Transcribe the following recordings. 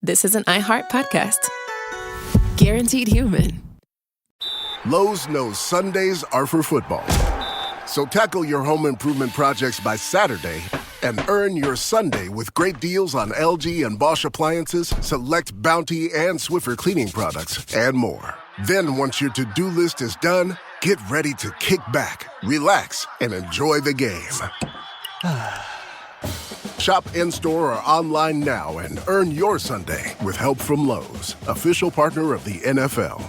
this is an iHeart podcast. Guaranteed Human. Lowe's knows Sundays are for football. So tackle your home improvement projects by Saturday and earn your Sunday with great deals on LG and Bosch appliances, select Bounty and Swiffer cleaning products, and more. Then once your to-do list is done, get ready to kick back, relax, and enjoy the game. Shop in-store or online now and earn your Sunday with help from Lowe's, official partner of the NFL.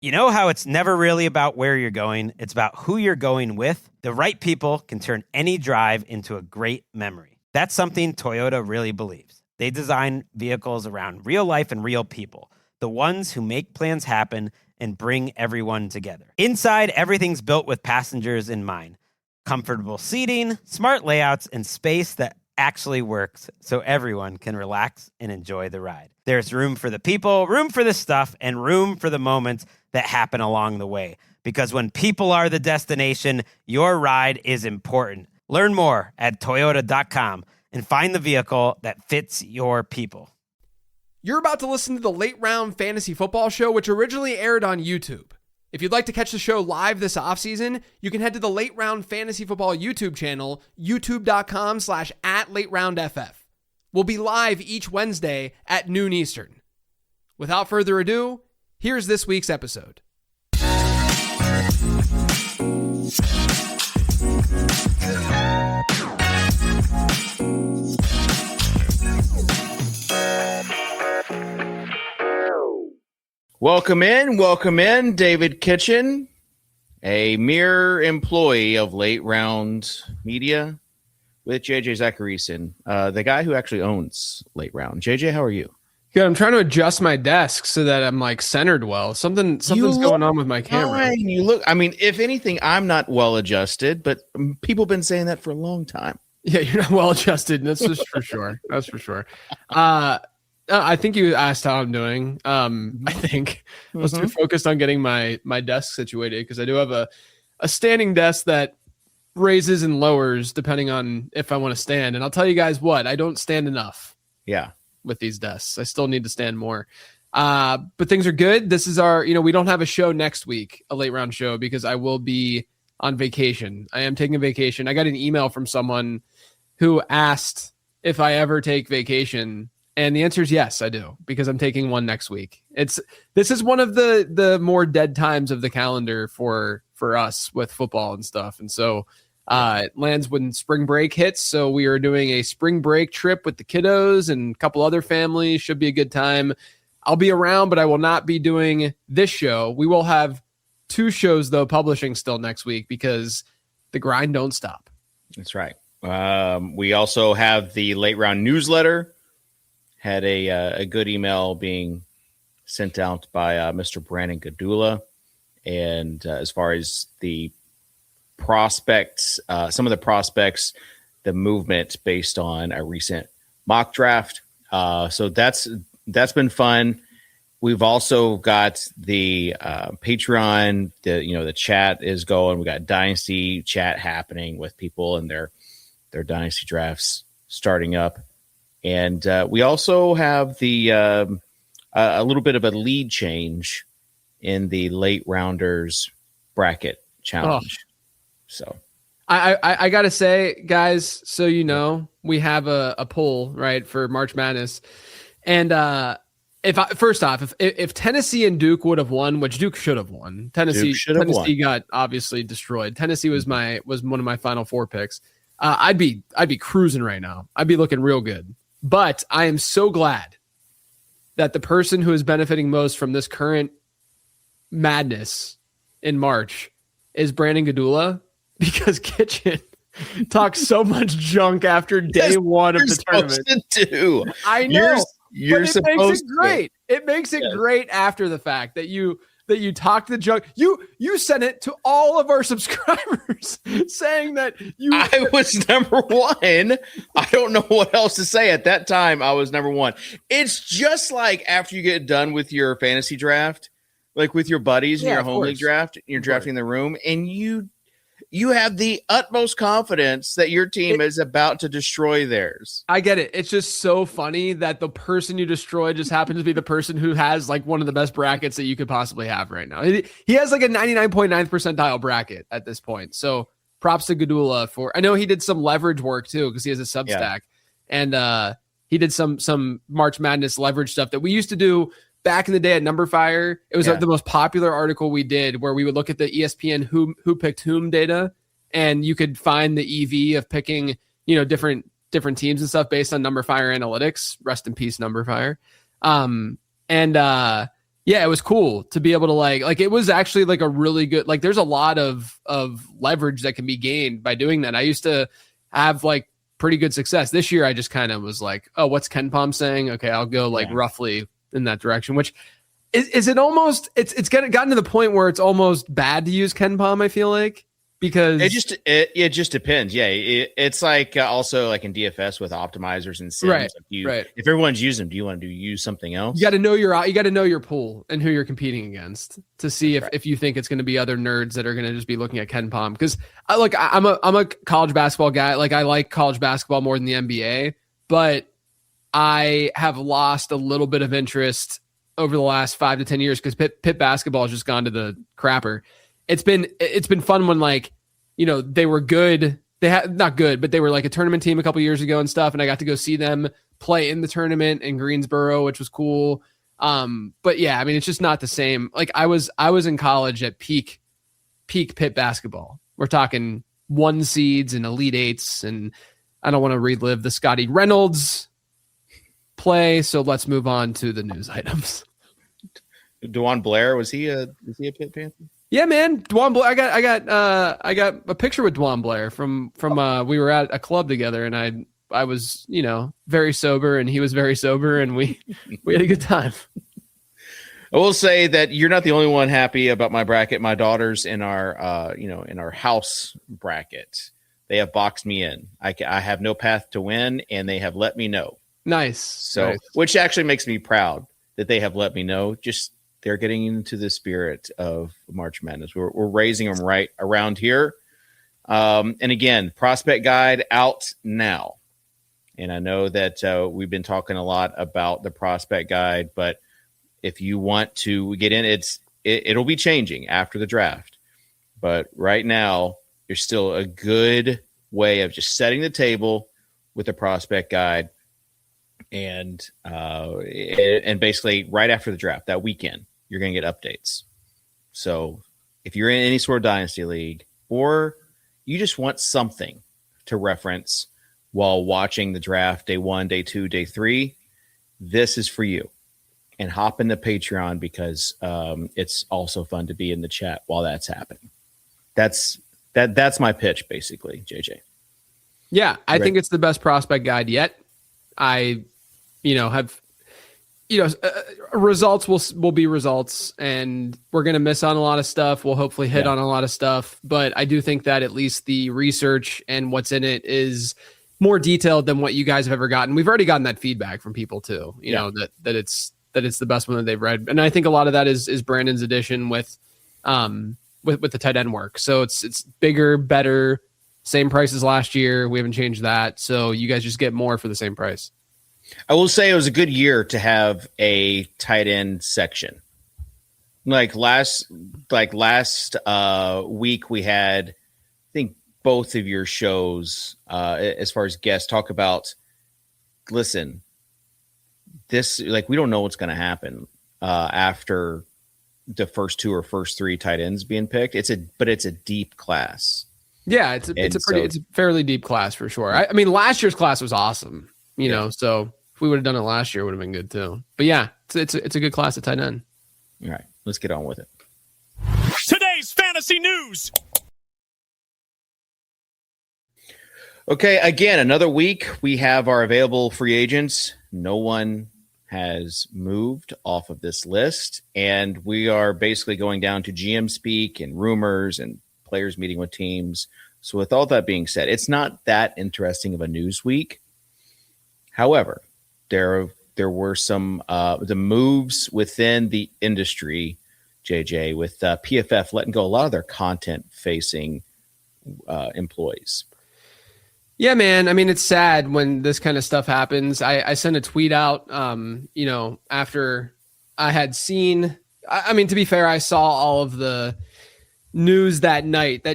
You know how it's never really about where you're going, it's about who you're going with? The right people can turn any drive into a great memory. That's something Toyota really believes. They design vehicles around real life and real people, the ones who make plans happen and bring everyone together. Inside, everything's built with passengers in mind. Comfortable seating, smart layouts, and space that actually works so everyone can relax and enjoy the ride. There's room for the people, room for the stuff, and room for the moments that happen along the way. Because when people are the destination, your ride is important. Learn more at Toyota.com and find the vehicle that fits your people. You're about to listen to the Late Round Fantasy Football Show, which originally aired on YouTube. If you'd like to catch the show live this offseason, you can head to the Late Round Fantasy Football YouTube channel, youtube.com/@LateRoundFF. We'll be live each Wednesday at noon Eastern. Without further ado, here's this week's episode. Welcome in, David Kitchen, a mere employee of Late Round Media with JJ Zacharyson, the guy who actually owns Late Round. JJ, how are you? Good. I'm trying to adjust my desk so that I'm like centered well. Something's going on with my camera. Fine. You look, I mean, if anything, I'm not well adjusted, but people have been saying that for a long time. Yeah, you're not well adjusted. That's just for sure. That's for sure. I think you asked how I'm doing. I think I was too focused on getting my desk situated because I do have a standing desk that raises and lowers depending on if I want to stand. And I'll tell you guys what, I don't stand enough. Yeah. With these desks, I still need to stand more. But things are good. This is our, we don't have a show next week, a late round show, because I will be on vacation. I am taking a vacation. I got an email from someone who asked if I ever take vacation. And the answer is yes, I do, because I'm taking one next week. This is one of the more dead times of the calendar for us with football and stuff. And so it lands when spring break hits. So we are doing a spring break trip with the kiddos and a couple other families. Should be a good time. I'll be around, but I will not be doing this show. We will have 2 shows though publishing still next week because the grind don't stop. That's right. We also have the Late Round newsletter. Had a good email being sent out by Mr. Brandon Gadula. And as far as the prospects, some of the prospects, the movement based on a recent mock draft. So that's been fun. We've also got the Patreon, the chat is going. We got Dynasty chat happening with people and their Dynasty drafts starting up. And we also have the a little bit of a lead change in the late rounders bracket challenge. Oh. So I got to say, guys, so we have a poll, right, for March Madness. And if Tennessee and Duke would have won, which Duke should have won, Tennessee got obviously destroyed. Tennessee was one of my Final Four picks. I'd be cruising right now. I'd be looking real good. But I am so glad that the person who is benefiting most from this current madness in March is Brandon Gadula, because Kitchen talks so much junk after day one of the tournament. I know. You're supposed to. It makes it great. It makes it great after the fact that you talked the junk. You sent it to all of our subscribers saying that I was number one. I don't know what else to say. At that time, I was number one. It's just like after you get done with your fantasy draft, like with your buddies in your home league draft, you're drafting in the room, and You have the utmost confidence that your team is about to destroy theirs. I get it. It's just so funny that the person you destroyed just happens to be the person who has like one of the best brackets that you could possibly have right now. He has like a 99.9th percentile bracket at this point. So props to Gadula for, I know he did some leverage work too, because he has a Substack, and he did some March Madness leverage stuff that we used to do back in the day at Numberfire. It was the most popular article we did, where we would look at the ESPN who picked whom data, and you could find the EV of picking, different teams and stuff based on Numberfire analytics. Rest in peace, Numberfire. It was cool to be able to like it was actually like a really good, like there's a lot of leverage that can be gained by doing that. I used to have like pretty good success. This year I just kind of was like, oh, what's KenPom saying? Okay, I'll go like roughly in that direction, which is it almost, it's gotten to the point where it's almost bad to use KenPom, I feel like, because it just depends. Yeah, it's like also like in DFS with optimizers and sims. Right, if everyone's using them, do you want to use something else? You got to know your pool and who you're competing against to see if you think it's going to be other nerds that are going to just be looking at KenPom. Because I'm a college basketball guy. Like I like college basketball more than the NBA, but I have lost a little bit of interest over the last 5 to 10 years because Pitt basketball has just gone to the crapper. It's been fun when they were good. They had not good, but they were like a tournament team a couple years ago and stuff. And I got to go see them play in the tournament in Greensboro, which was cool. But yeah, I mean, it's just not the same. Like I was in college at peak Pitt basketball. We're talking 1 seeds and Elite Eights, and I don't want to relive the Scotty Reynolds play. So let's move on to the news items. DeJuan Blair, was he a Pitt Panther? Yeah, man. DeJuan Blair. I got a picture with DeJuan Blair from we were at a club together, and I was, very sober, and he was very sober, and we had a good time. I will say that you're not the only one happy about my bracket. My daughters in our in our house bracket, they have boxed me in. I have no path to win, and they have let me know. Nice. So, nice. Which actually makes me proud that they have let me know. Just they're getting into the spirit of March Madness. We're raising them right around here. And again, prospect guide out now. And I know that we've been talking a lot about the prospect guide, but if you want to get in, it'll be changing after the draft. But right now, there's still a good way of just setting the table with the prospect guide. And basically right after the draft, that weekend, you're going to get updates. So if you're in any sort of dynasty league, or you just want something to reference while watching the draft, day 1, day 2, day 3, this is for you. And hop into Patreon because it's also fun to be in the chat while that's happening. That's my pitch, basically, JJ. Yeah, I think it's the best prospect guide yet. I have, results will be results, and we're going to miss on a lot of stuff. We'll hopefully hit on a lot of stuff, but I do think that at least the research and what's in it is more detailed than what you guys have ever gotten. We've already gotten that feedback from people too, that it's the best one that they've read. And I think a lot of that is Brandon's addition with the tight end work. So it's bigger, better, same price as last year. We haven't changed that. So you guys just get more for the same price. I will say it was a good year to have a tight end section. Like last week we had, I think, both of your shows as far as guests talk about, listen, this, like, we don't know what's going to happen after the first 2 or first 3 tight ends being picked. But it's a deep class. Yeah, it's a fairly deep class for sure. I mean, last year's class was awesome. So if we would have done it last year, it would have been good too. But yeah, it's a good class at tight end. All right, let's get on with it. Today's fantasy news. Okay, again, another week. We have our available free agents. No one has moved off of this list, and we are basically going down to GM speak and rumors and players meeting with teams. So with all that being said, it's not that interesting of a news week. However, there were some the moves within the industry, JJ, with PFF letting go a lot of their content-facing employees. Yeah, man. I mean, it's sad when this kind of stuff happens. I sent a tweet out, after I had seen, I mean, to be fair, I saw all of the news that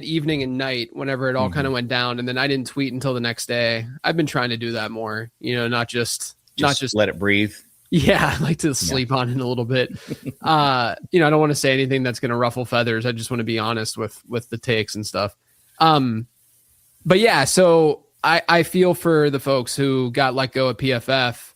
evening and night, whenever it all kind of went down. And then I didn't tweet until the next day. I've been trying to do that more, not just let it breathe. Yeah, I like to sleep on it a little bit. I don't want to say anything that's going to ruffle feathers. I just want to be honest with the takes and stuff. But yeah, so I feel for the folks who got let go at PFF.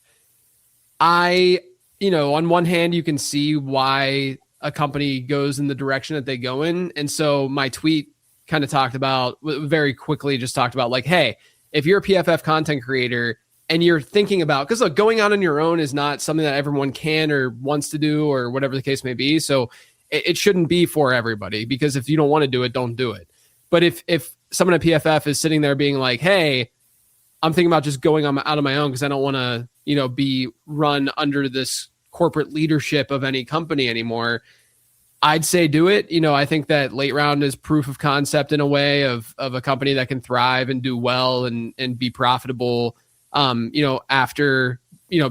On one hand, you can see why a company goes in the direction that they go in. And so my tweet kind of talked about, very quickly just talked about like, hey, if you're a PFF content creator and you're thinking about, because look, going out on your own is not something that everyone can or wants to do or whatever the case may be. So it shouldn't be for everybody, because if you don't want to do it, don't do it. But if someone at PFF is sitting there being like, hey, I'm thinking about just going out on my own because I don't want to, be run under this corporate leadership of any company anymore, I'd say do it. I think that Late Round is proof of concept in a way of a company that can thrive and do well and be profitable, after,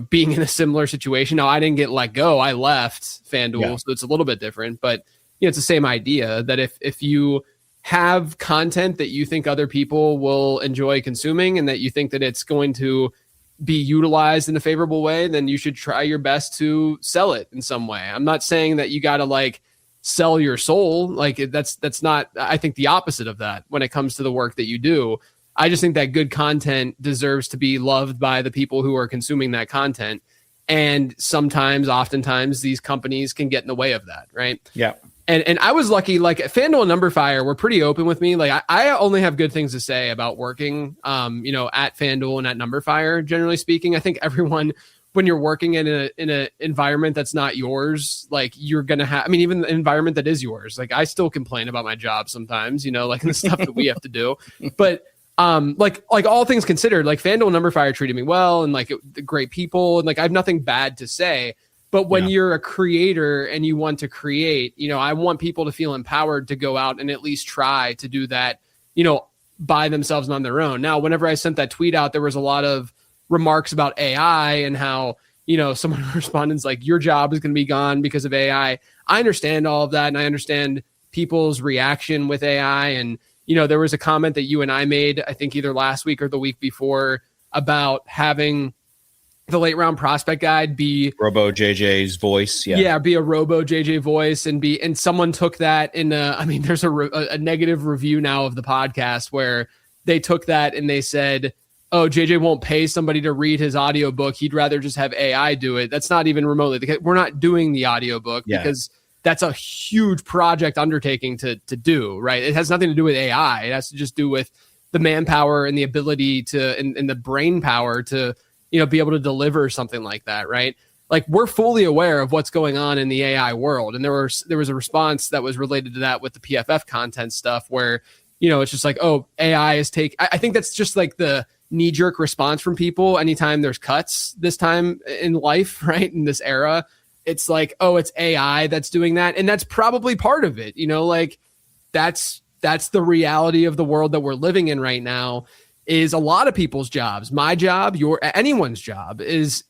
being in a similar situation. Now, I didn't get let go. I left FanDuel, so it's a little bit different, but it's the same idea that if you have content that you think other people will enjoy consuming and that you think that it's going to be utilized in a favorable way, then you should try your best to sell it in some way. I'm not saying that you got to sell your soul. That's not, I think the opposite of that when it comes to the work that you do. I just think that good content deserves to be loved by the people who are consuming that content. And oftentimes these companies can get in the way of that. Right. Yeah. And I was lucky, FanDuel and Numberfire were pretty open with me. I only have good things to say about working, at FanDuel and at Numberfire, generally speaking. I think everyone, when you're working in an environment that's not yours, you're going to have, even the environment that is yours, I still complain about my job sometimes, and the stuff that we have to do. But all things considered, FanDuel and Numberfire treated me well and great people. And I have nothing bad to say. But when you're a creator and you want to create, I want people to feel empowered to go out and at least try to do that, by themselves and on their own. Now, whenever I sent that tweet out, there was a lot of remarks about AI and how, someone responded like, your job is going to be gone because of AI. I understand all of that. And I understand people's reaction with AI. And, there was a comment that you and I made, I think either last week or the week before, about having the Late Round Prospect Guide be Robo JJ's voice. Be a Robo JJ voice and someone took that in there's a negative review now of the podcast where they took that and they said, oh, JJ won't pay somebody to read his audiobook. He'd rather just have AI do it. That's not even remotely. We're not doing the audiobook because that's a huge project undertaking to do, right? It has nothing to do with AI. It has to just do with the manpower and the ability to, and the brain power to, be able to deliver something like that, right? We're fully aware of what's going on in the AI world. And there was a response that was related to that with the PFF content stuff where, it's just AI is I think that's just the knee-jerk response from people anytime there's cuts this time in life, right? In this era, it's it's AI that's doing that. And that's probably part of it, that's the reality of the world that we're living in right now. Is a lot of people's jobs, my job, anyone's job is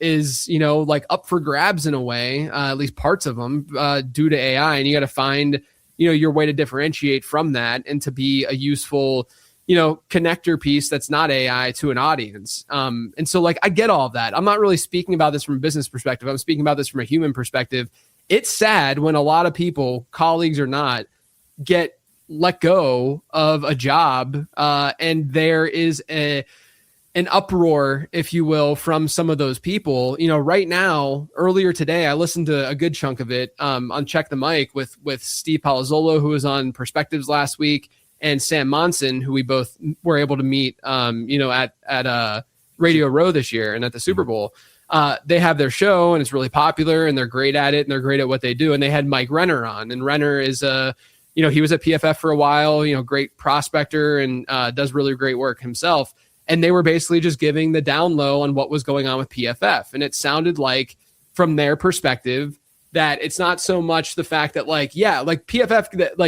up for grabs in a way, at least parts of them, due to AI. And you got to find, your way to differentiate from that and to be a useful, connector piece that's not AI to an audience. And so I get all of that. I'm not really speaking about this from a business perspective. I'm speaking about this from a human perspective. It's sad when a lot of people, colleagues or not, get let go of a job and there is an uproar, if you will, from some of those people. Right now, earlier today, I listened to a good chunk of it on Check the Mic with Steve Palazzolo, who was on Perspectives last week, and Sam Monson, who we both were able to meet at Radio Row this year and at the Super Bowl. They have their show and it's really popular and they're great at it and they're great at what they do. And they had Mike Renner on, and Renner is he was at PFF for a while, great prospector and does really great work himself. And they were basically just giving the down low on what was going on with PFF. And it sounded like from their perspective that it's not so much the fact that PFF, that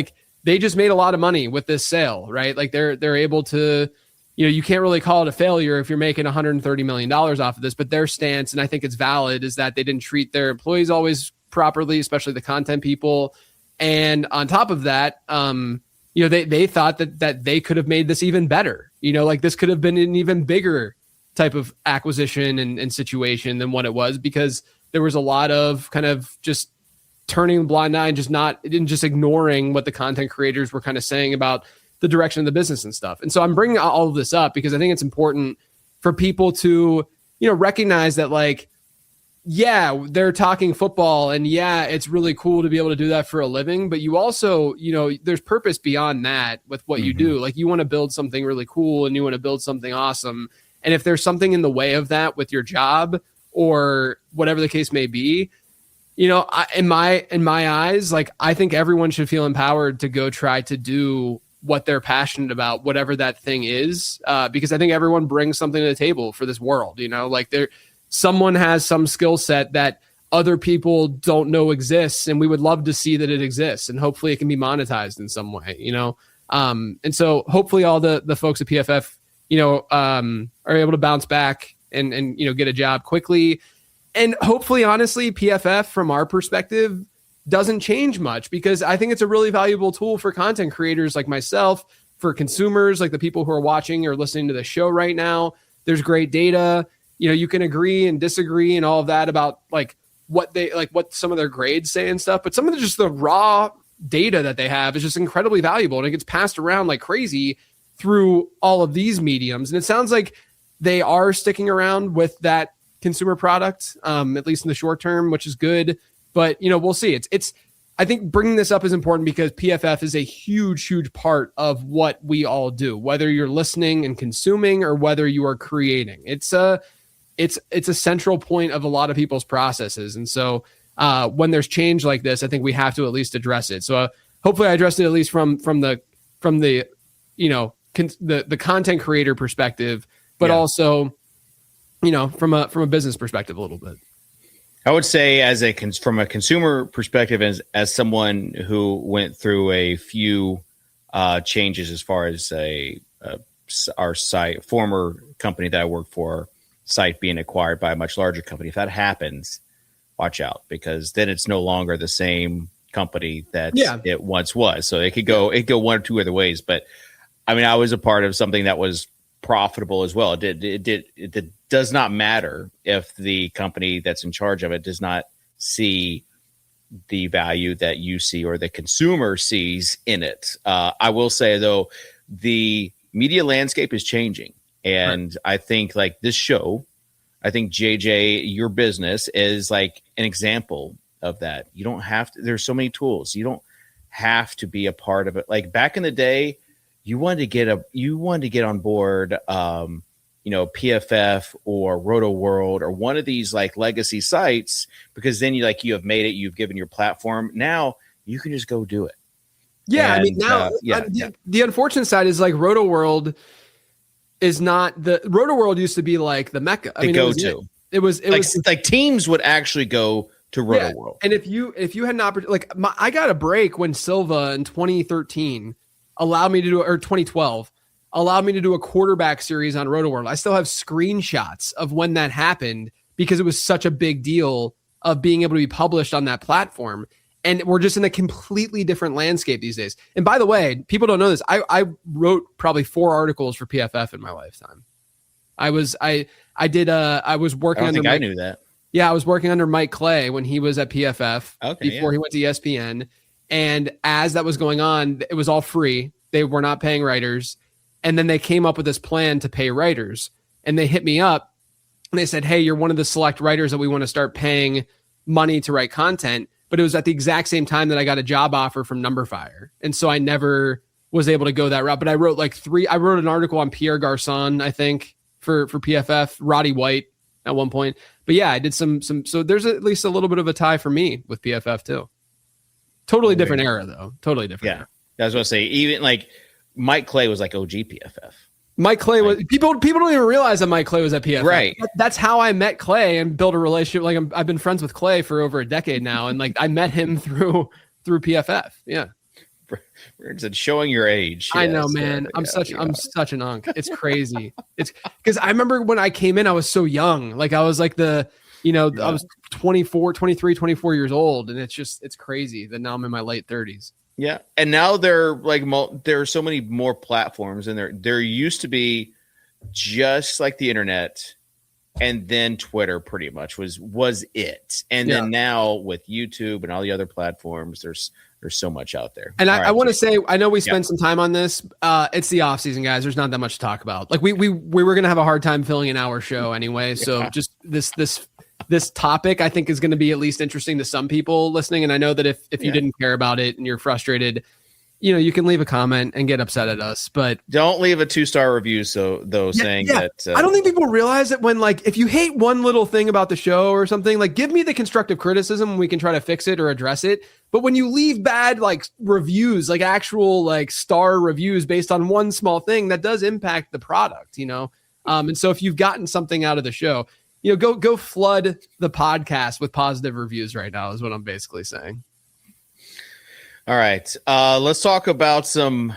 they just made a lot of money with this sale, right? Like they're able to, you can't really call it a failure if you're making $130 million off of this, but their stance, and I think it's valid, is that they didn't treat their employees always properly, especially the content people. And on top of that, they thought that they could have made this even better. Like this could have been an even bigger type of acquisition and situation than what it was, because there was a lot of kind of just turning a blind eye and just ignoring what the content creators were kind of saying about the direction of the business and stuff. And so I'm bringing all of this up because I think it's important for people to, recognize that, like, yeah, they're talking football and yeah, it's really cool to be able to do that for a living, but you also, there's purpose beyond that with what you do. Like, you want to build something really cool and you want to build something awesome. And if there's something in the way of that with your job or whatever the case may be, in my eyes, like, I think everyone should feel empowered to go try to do what they're passionate about, whatever that thing is, because I think everyone brings something to the table for this world. Like, someone has some skill set that other people don't know exists, and we would love to see that it exists, and hopefully it can be monetized in some way. And so hopefully all the folks at PFF, are able to bounce back and get a job quickly. And hopefully, honestly, PFF from our perspective doesn't change much, because I think it's a really valuable tool for content creators like myself, for consumers like the people who are watching or listening to the show right now. There's great data. You can agree and disagree and all of that about like what some of their grades say and stuff, but some of the raw data that they have is just incredibly valuable, and it gets passed around like crazy through all of these mediums. And it sounds like they are sticking around with that consumer product, at least in the short term, which is good. But, we'll see. I think bringing this up is important because PFF is a huge, huge part of what we all do, whether you're listening and consuming or whether you are creating. It's a central point of a lot of people's processes. And so when there's change like this, I think we have to at least address it. So hopefully I addressed it at least from the content creator perspective, but also, from a business perspective a little bit. I would say from a consumer perspective, as someone who went through a few changes as far as our site, former company that I worked for, site being acquired by a much larger company. If that happens, watch out, because then it's no longer the same company that it once was. So it could go one or two other ways. But I mean, I was a part of something that was profitable as well. It does not matter if the company that's in charge of it does not see the value that you see or the consumer sees in it. I will say, though, the media landscape is changing. And I think like this show, I think JJ, your business is like an example of that. You don't have to, there's so many tools. You don't have to be a part of it. Like back in the day, you wanted to get on board, PFF or Roto World or one of these like legacy sites, because then you have made it, you've given your platform. Now you can just go do it. Yeah. And, I mean, now the unfortunate side is like Roto World is not Roto World used to be like the Mecca. It was like teams would actually go to Roto World. And if you had an opportunity, I got a break when Silva in 2013 allowed me to do, or 2012 allowed me to do a quarterback series on Roto World. I still have screenshots of when that happened because it was such a big deal of being able to be published on that platform. And we're just in a completely different landscape these days. And by the way, people don't know this. I wrote probably 4 articles for PFF in my lifetime. I was working. I don't think I knew that. Yeah, I was working under Mike Clay when he was at PFF before he went to ESPN. And as that was going on, it was all free. They were not paying writers. And then they came up with this plan to pay writers. And they hit me up and they said, hey, you're one of the select writers that we want to start paying money to write content. But it was at the exact same time that I got a job offer from Numberfire. And so I never was able to go that route. But I wrote I wrote an article on Pierre Garçon, I think, for PFF, Roddy White at one point. But yeah, I did some, so there's at least a little bit of a tie for me with PFF too. Totally different era though. Totally different. Yeah. I was going to say, even like Mike Clay was like OG PFF. Mike Clay was people don't even realize that Mike Clay was at PFF. Right. That's how I met Clay and built a relationship. Like I've been friends with Clay for over a decade now, and like I met him through PFF. Yeah. It's showing your age. I know, Yes, man. I'm yeah. such an unk. It's crazy. It's because I remember when I came in, I was so young. Like I was like I was 24, 23, 24 years old. And it's crazy that now I'm in my late 30s. Yeah. And now there are so many more platforms, and there used to be just like the internet, and then Twitter pretty much was it. And then now with YouTube and all the other platforms, there's so much out there. And I want to say, I know we spent some time on this. It's the off season, guys. There's not that much to talk about. Like we were going to have a hard time filling an hour show anyway. So just this topic, I think, is going to be at least interesting to some people listening. And I know that if you didn't care about it and you're frustrated, you can leave a comment and get upset at us, but don't leave a 2-star review. saying that I don't think people realize that when, like, if you hate one little thing about the show or something, like, give me the constructive criticism and we can try to fix it or address it. But when you leave bad, like, reviews, like actual, like, star reviews based on one small thing, that does impact the product, And so if you've gotten something out of the show, go flood the podcast with positive reviews right now is what I'm basically saying. All right. Let's talk about some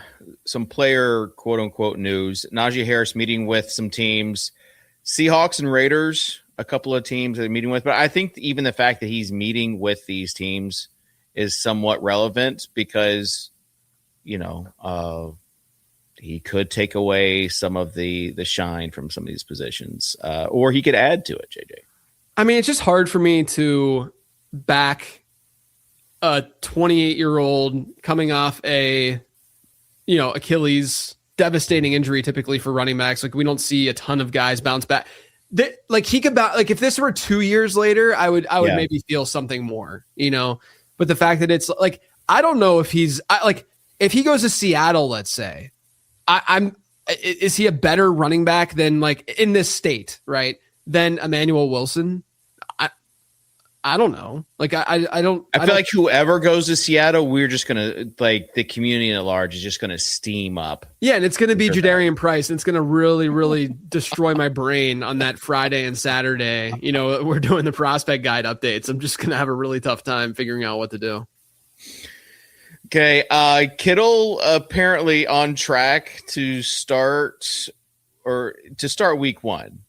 player quote unquote news. Najee Harris meeting with some teams, Seahawks and Raiders, a couple of teams that are meeting with. But I think even the fact that he's meeting with these teams is somewhat relevant because, he could take away some of the shine from some of these positions, or he could add to it, JJ. I mean, it's just hard for me to back a 28-year-old coming off a, Achilles devastating injury, typically for running backs. Like, we don't see a ton of guys bounce back. He could like, if this were 2 years later, I would maybe feel something more, but the fact that it's like, I don't know if if he goes to Seattle, let's say, is he a better running back than, like, in this state, right, than Emmanuel Wilson? I don't know. Like, I feel like whoever goes to Seattle, we're just going to, like, the community at large is just going to steam up. Yeah, and it's going to be Jadarian Price, and it's going to really, really destroy my brain on that Friday and Saturday. We're doing the prospect guide updates. I'm just going to have a really tough time figuring out what to do. Okay, Kittle apparently on track to start week 1.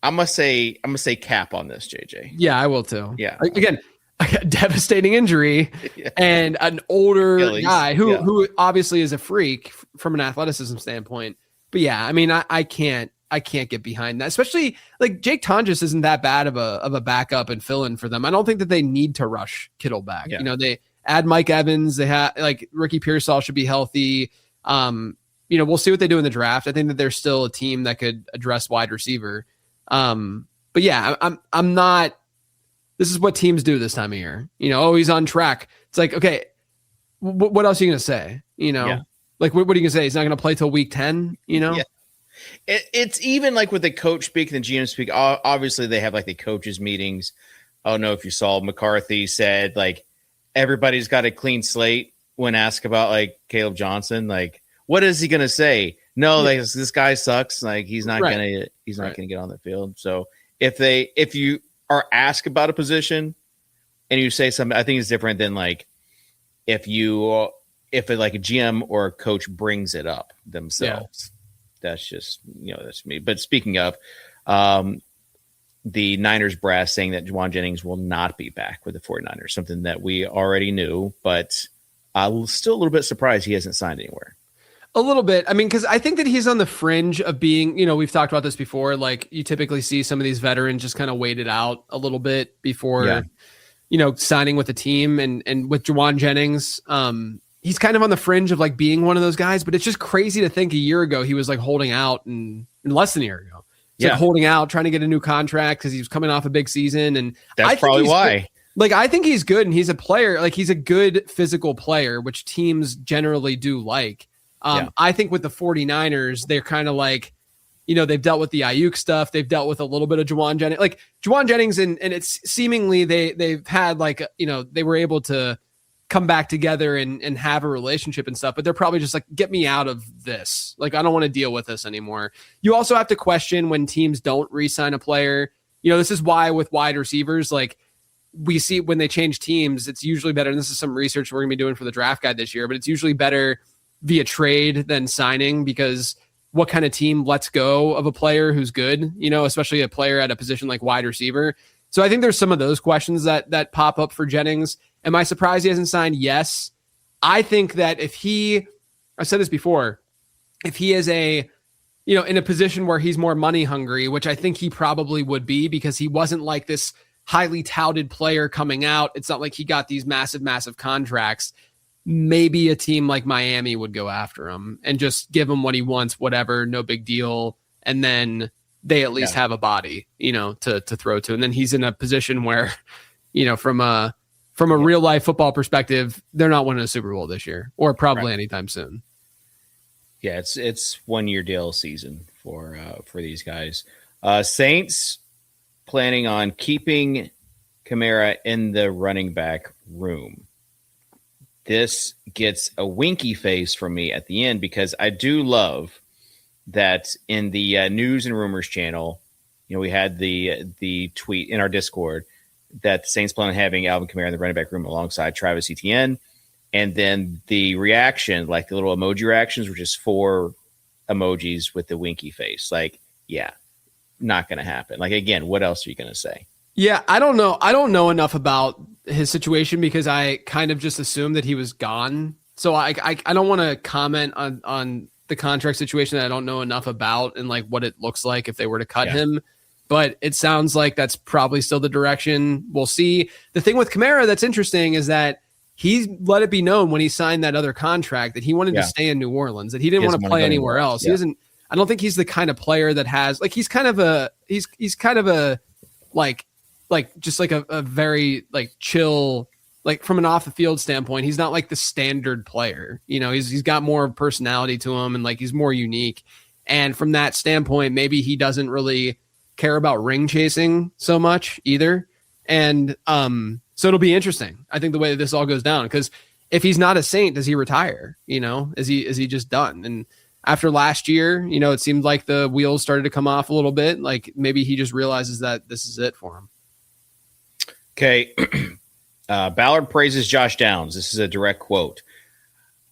I'm gonna say cap on this, JJ. Yeah, I will too. Yeah. Again, a devastating injury and an older guy who obviously is a freak from an athleticism standpoint. But yeah, I mean, I can't get behind that. Especially, like, Jake Tonjes isn't that bad of a backup and fill in for them. I don't think that they need to rush Kittle back. Yeah. They add Mike Evans. They have, like, Ricky Pearsall should be healthy. We'll see what they do in the draft. I think that they're still a team that could address wide receiver. But yeah, I'm not, this is what teams do this time of year, he's on track. It's like, okay, what else are you going to say? Like, what are you going to say? He's not going to play till week 10, Yeah. It's even like with the coach speak and the GM speak, obviously they have, like, the coaches meetings. I don't know if you saw McCarthy said, like, everybody's got a clean slate when asked about, like, Caleb Johnson. Like, what is he going to say? No, like, this guy sucks. Like, he's not gonna get on the field. So if you are asked about a position and you say something, I think it's different than, like, if a GM or a coach brings it up themselves. Yeah. That's just that's me. But speaking of, the Niners brass saying that Juwan Jennings will not be back with the 49ers, something that we already knew, but I'm still a little bit surprised he hasn't signed anywhere. A little bit. I mean, because I think that he's on the fringe of being, we've talked about this before. Like, you typically see some of these veterans just kind of wait it out a little bit before, signing with the team. And with Juwan Jennings, he's kind of on the fringe of, like, being one of those guys. But it's just crazy to think a year ago he was, like, holding out, and less than a year ago. Like, holding out, trying to get a new contract because he was coming off a big season. And that's probably why. Good. Like, I think he's good, and he's a player. Like, he's a good physical player, which teams generally do like. I think with the 49ers, they're kind of like, they've dealt with the Ayuk stuff. They've dealt with a little bit of Juwan Jennings. Like, Juwan Jennings, and it's seemingly they've had, like, they were able to come back together and have a relationship and stuff, but they're probably just like, get me out of this. Like, I don't want to deal with this anymore. You also have to question when teams don't re-sign a player. This is why with wide receivers, like, we see when they change teams, it's usually better. And this is some research we're going to be doing for the draft guide this year, but it's usually better via trade than signing, because what kind of team lets go of a player who's good, especially a player at a position like wide receiver. So I think there's some of those questions that pop up for Jennings. Am I surprised he hasn't signed? Yes. I think that I've said this before, if he is in a position where he's more money hungry, which I think he probably would be, because he wasn't like this highly touted player coming out. It's not like he got these massive contracts. Maybe a team like Miami would go after him and just give him what he wants, whatever, no big deal. And then they at least have a body, to throw to. And then he's in a position where, from a real life football perspective, they're not winning a Super Bowl this year or probably anytime soon. Yeah, it's 1 year deal season for these guys. Saints planning on keeping Kamara in the running back room. This gets a winky face from me at the end, because I do love that in the news and rumors channel, we had the tweet in our Discord that the Saints plan on having Alvin Kamara in the running back room alongside Travis Etienne. And then the reaction, like the little emoji reactions, were just 4 emojis with the winky face. Like, yeah, not going to happen. Like, again, what else are you going to say? Yeah, I don't know. I don't know enough about his situation, because I kind of just assumed that he was gone. So I don't want to comment on the contract situation that I don't know enough about and like what it looks like if they were to cut him. But it sounds like that's probably still the direction. We'll see. The thing with Kamara that's interesting is that he let it be known when he signed that other contract that he wanted to stay in New Orleans, that he didn't want to play anywhere else. He doesn't. I don't think he's the kind of player that has like he's kind of a just like a very like chill, like from an off the field standpoint. He's not like the standard player. He's got more personality to him and like he's more unique. And from that standpoint, maybe he doesn't really care about ring chasing so much either. And so it'll be interesting, I think, the way that this all goes down, because if he's not a Saint, does he retire? Is he just done? And after last year, it seemed like the wheels started to come off a little bit. Like maybe he just realizes that this is it for him. Okay. Ballard praises Josh Downs. This is a direct quote.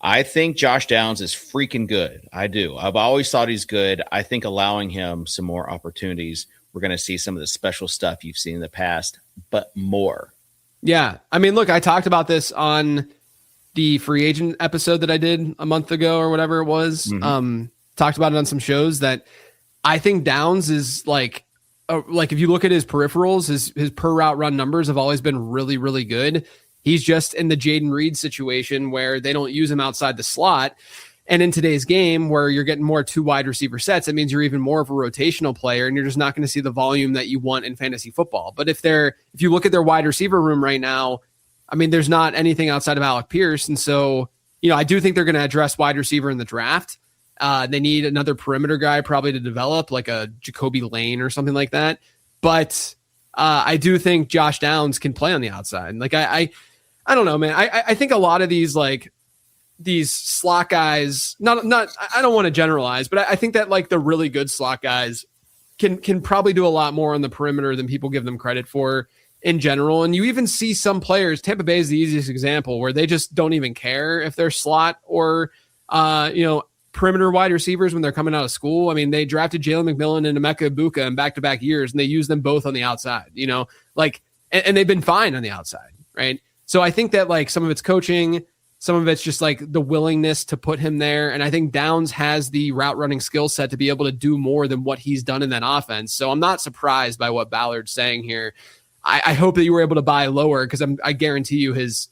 I think Josh Downs is freaking good. I do. I've always thought he's good. I think allowing him some more opportunities, we're going to see some of the special stuff you've seen in the past, but more. Yeah. I mean, look, I talked about this on the free agent episode that I did a month ago or whatever it was. Talked about it on some shows that I think Downs is like if you look at his peripherals, his per route run numbers have always been really, really good. He's just in the Jaden Reed situation where they don't use him outside the slot. And in today's game where you're getting more 2 wide receiver sets, that means you're even more of a rotational player and you're just not going to see the volume that you want in fantasy football. But if you look at their wide receiver room right now, I mean, there's not anything outside of Alec Pierce. And so, I do think they're going to address wide receiver in the draft. They need another perimeter guy probably to develop, like a Jacoby Lane or something like that. But I do think Josh Downs can play on the outside. Like I don't know, man. I think a lot of these slot guys, not I don't want to generalize, but I think that like the really good slot guys can probably do a lot more on the perimeter than people give them credit for in general. And you even see some players, Tampa Bay is the easiest example, where they just don't even care if they're slot or perimeter wide receivers when they're coming out of school. I mean, they drafted Jalen McMillan and Emeka Ibuka in back-to-back years, and they use them both on the outside, and they've been fine on the outside, right? So I think that like some of it's coaching, some of it's just like the willingness to put him there. And I think Downs has the route running skill set to be able to do more than what he's done in that offense. So I'm not surprised by what Ballard's saying here. I hope that you were able to buy lower, because I guarantee you his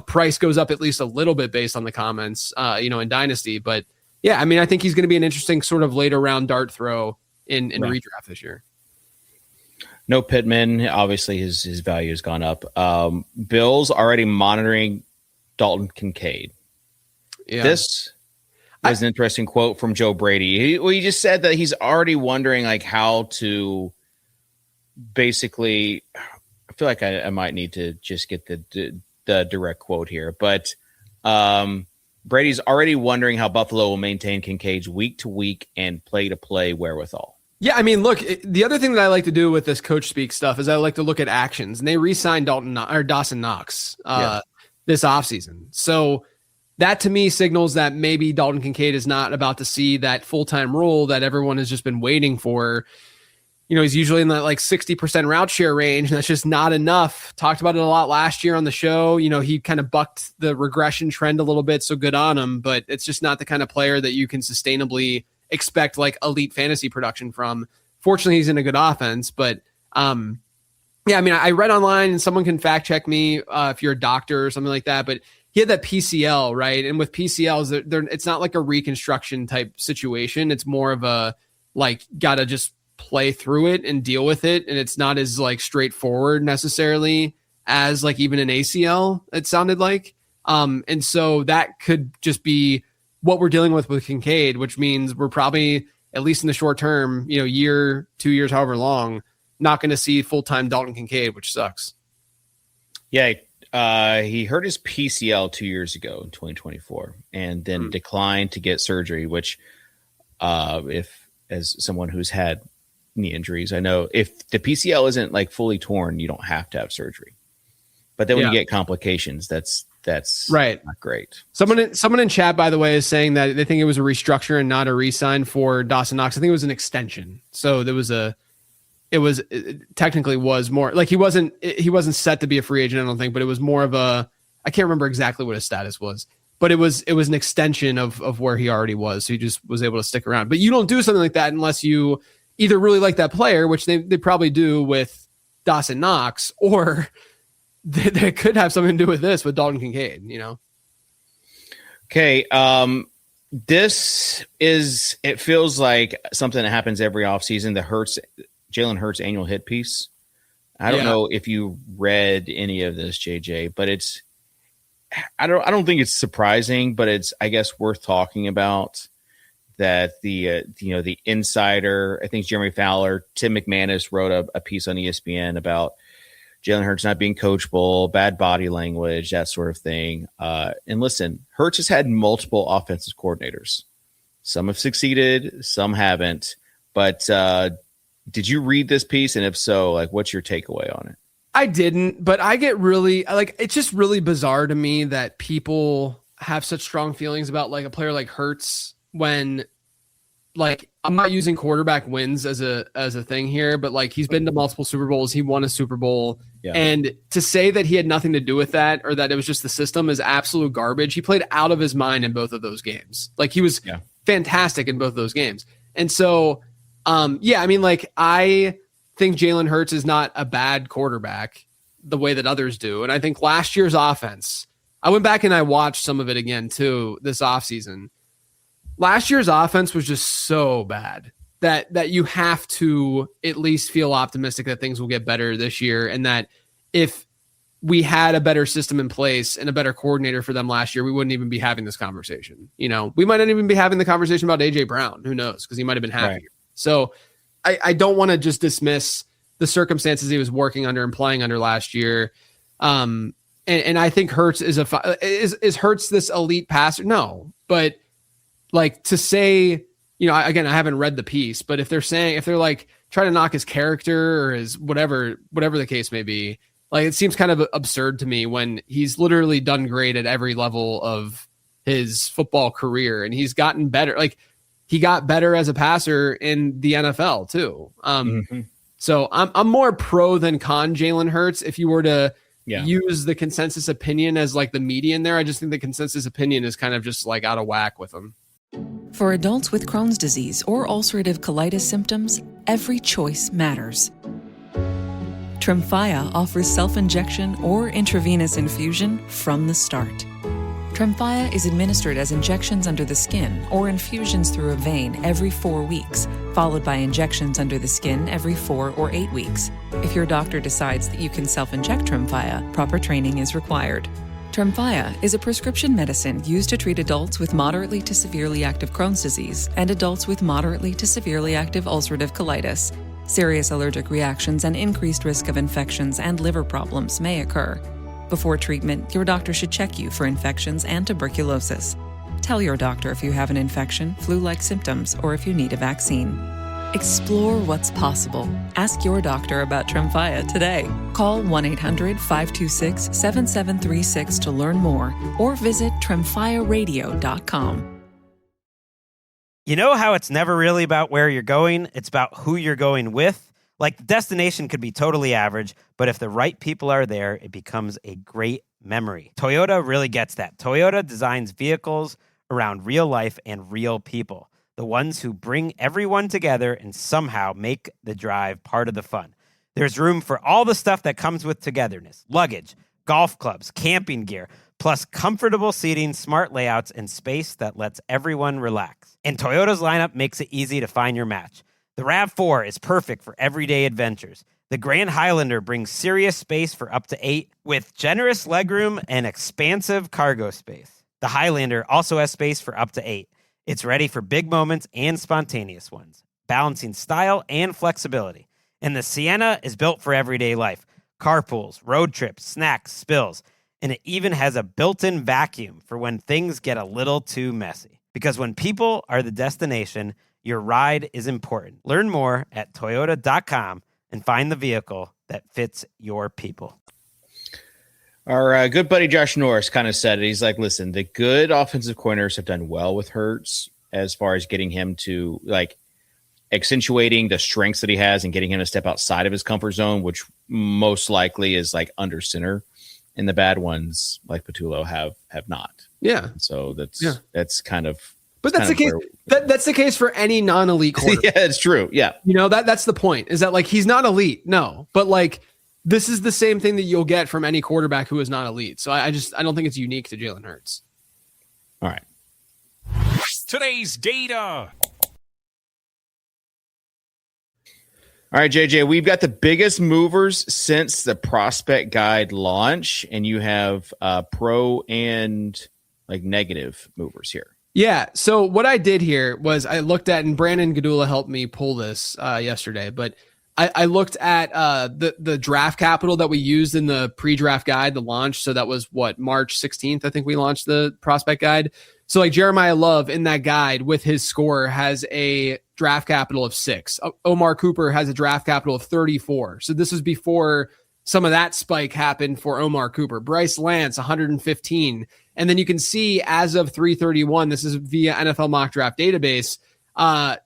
price goes up at least a little bit based on the comments, in Dynasty. But yeah, I mean, I think he's going to be an interesting sort of later round dart throw in redraft this year. No Pittman. Obviously his value has gone up. Bills already monitoring Dalton Kincaid. Yeah. This was an interesting quote from Joe Brady. He just said that he's already wondering like how to basically, I feel like I might need to just get the direct quote here, but Brady's already wondering how Buffalo will maintain Kincaid's week-to-week and play-to-play wherewithal. Yeah, I mean, look, the other thing that I like to do with this coach speak stuff is I like to look at actions, and they re-signed Dawson Knox this offseason. So that to me signals that maybe Dalton Kincaid is not about to see that full-time role that everyone has just been waiting for. You know, he's usually in that like 60% route share range, and that's just not enough. Talked about it a lot last year on the show. You know, he kind of bucked the regression trend a little bit, so good on him, but it's just not the kind of player that you can sustainably expect like elite fantasy production from. Fortunately, he's in a good offense, but yeah, I mean, I read online, and someone can fact check me if you're a doctor or something like that, but he had that PCL, right? And with PCLs, it's not like a reconstruction type situation. It's more of a like, gotta just play through it and deal with it. And it's not as like straightforward necessarily as like even an ACL, it sounded like. And so that could just be what we're dealing with Kincaid, which means we're probably, at least in the short term, you know, year, 2 years, however long, not going to see full-time Dalton Kincaid, which sucks. Yeah, he hurt his PCL 2 years ago in 2024 and then declined to get surgery, which if as someone who's had knee injuries, I know if the PCL isn't like fully torn, you don't have to have surgery. But then when you get complications, that's right. Not great. Someone in chat, by the way, is saying that they think it was a restructure and not a re-sign for Dawson Knox. I think it was an extension. So there was it technically was more like he wasn't set to be a free agent, I don't think, but it was more of a, I can't remember exactly what his status was, but it was an extension of where he already was. So he just was able to stick around. But you don't do something like that unless you either really like that player, which they probably do with Dawson Knox, or they could have something to do with this with Dalton Kincaid, you know? Okay. It feels like something that happens every offseason, the Jalen Hurts annual hit piece. I don't know if you read any of this, JJ, but I don't think it's surprising, but it's, I guess, worth talking about that the insider, I think Jeremy Fowler, Tim McManus wrote a piece on ESPN about Jalen Hurts not being coachable, bad body language, that sort of thing. And listen, Hurts has had multiple offensive coordinators. Some have succeeded, some haven't. But did you read this piece? And if so, like, what's your takeaway on it? I didn't, but I get really, like, it's just really bizarre to me that people have such strong feelings about like a player like Hurts when, like, I'm not using quarterback wins as a thing here, but like he's been to multiple Super Bowls. He won a Super Bowl. Yeah. And to say that he had nothing to do with that or that it was just the system is absolute garbage. He played out of his mind in both of those games. Like he was fantastic in both of those games. And so, I mean, like I think Jalen Hurts is not a bad quarterback the way that others do. And I think last year's offense, I went back and I watched some of it again too this offseason. Last year's offense was just so bad that you have to at least feel optimistic that things will get better this year, and that if we had a better system in place and a better coordinator for them last year, we wouldn't even be having this conversation. You know, we might not even be having the conversation about AJ Brown. Who knows? Because he might have been happy. Right. So I don't want to just dismiss the circumstances he was working under and playing under last year. And I think Hurts is Hurts this elite passer? No, but like to say, you know, again, I haven't read the piece, but if they're like trying to knock his character or his whatever the case may be, like it seems kind of absurd to me when he's literally done great at every level of his football career, and he's gotten better. Like he got better as a passer in the NFL too. So I'm more pro than con Jalen Hurts. If you were to use the consensus opinion as like the median there, I just think the consensus opinion is kind of just like out of whack with him. For adults with Crohn's disease or ulcerative colitis symptoms, every choice matters. Tremfya offers self-injection or intravenous infusion from the start. Tremfya is administered as injections under the skin or infusions through a vein every 4 weeks, followed by injections under the skin every 4 or 8 weeks. If your doctor decides that you can self-inject Tremfya, proper training is required. Tremfya is a prescription medicine used to treat adults with moderately to severely active Crohn's disease and adults with moderately to severely active ulcerative colitis. Serious allergic reactions and increased risk of infections and liver problems may occur. Before treatment, your doctor should check you for infections and tuberculosis. Tell your doctor if you have an infection, flu-like symptoms, or if you need a vaccine. Explore what's possible. Ask your doctor about Tremfya today. Call 1-800-526-7736 to learn more or visit tremfyaradio.com. You know how it's never really about where you're going, it's about who you're going with? Like, the destination could be totally average, but if the right people are there, it becomes a great memory. Toyota really gets that. Toyota designs vehicles around real life and real people, the ones who bring everyone together and somehow make the drive part of the fun. There's room for all the stuff that comes with togetherness: luggage, golf clubs, camping gear, plus comfortable seating, smart layouts, and space that lets everyone relax. And Toyota's lineup makes it easy to find your match. The RAV4 is perfect for everyday adventures. The Grand Highlander brings serious space for up to 8 with generous legroom and expansive cargo space. The Highlander also has space for up to 8. It's ready for big moments and spontaneous ones, balancing style and flexibility. And the Sienna is built for everyday life: carpools, road trips, snacks, spills. And it even has a built-in vacuum for when things get a little too messy. Because when people are the destination, your ride is important. Learn more at Toyota.com and find the vehicle that fits your people. Our good buddy Josh Norris kind of said it. He's like, listen, the good offensive coordinators have done well with Hurts as far as getting him to, like, accentuating the strengths that he has and getting him to step outside of his comfort zone, which most likely is like under center. And the bad ones, like Patullo, have not. Yeah. So that's kind of. But that's the case. That's the case for any non-elite quarterback. Yeah, it's true. Yeah. You know, that's the point, is that, like, he's not elite. No, but, like, this is the same thing that you'll get from any quarterback who is not elite. So I don't think it's unique to Jalen Hurts. All right. Today's data. All right, JJ, we've got the biggest movers since the prospect guide launch, and you have pro and like negative movers here. Yeah. So what I did here was I looked at, and Brandon Gadula helped me pull this yesterday, but I looked at the draft capital that we used in the pre-draft guide, the launch. So that was March 16th, I think we launched the prospect guide. So, like, Jeremiah Love in that guide with his score has a draft capital of 6. Omar Cooper has a draft capital of 34. So this was before some of that spike happened for Omar Cooper. Bryce Lance, 115. And then you can see as of 3/31, this is via NFL Mock Draft Database,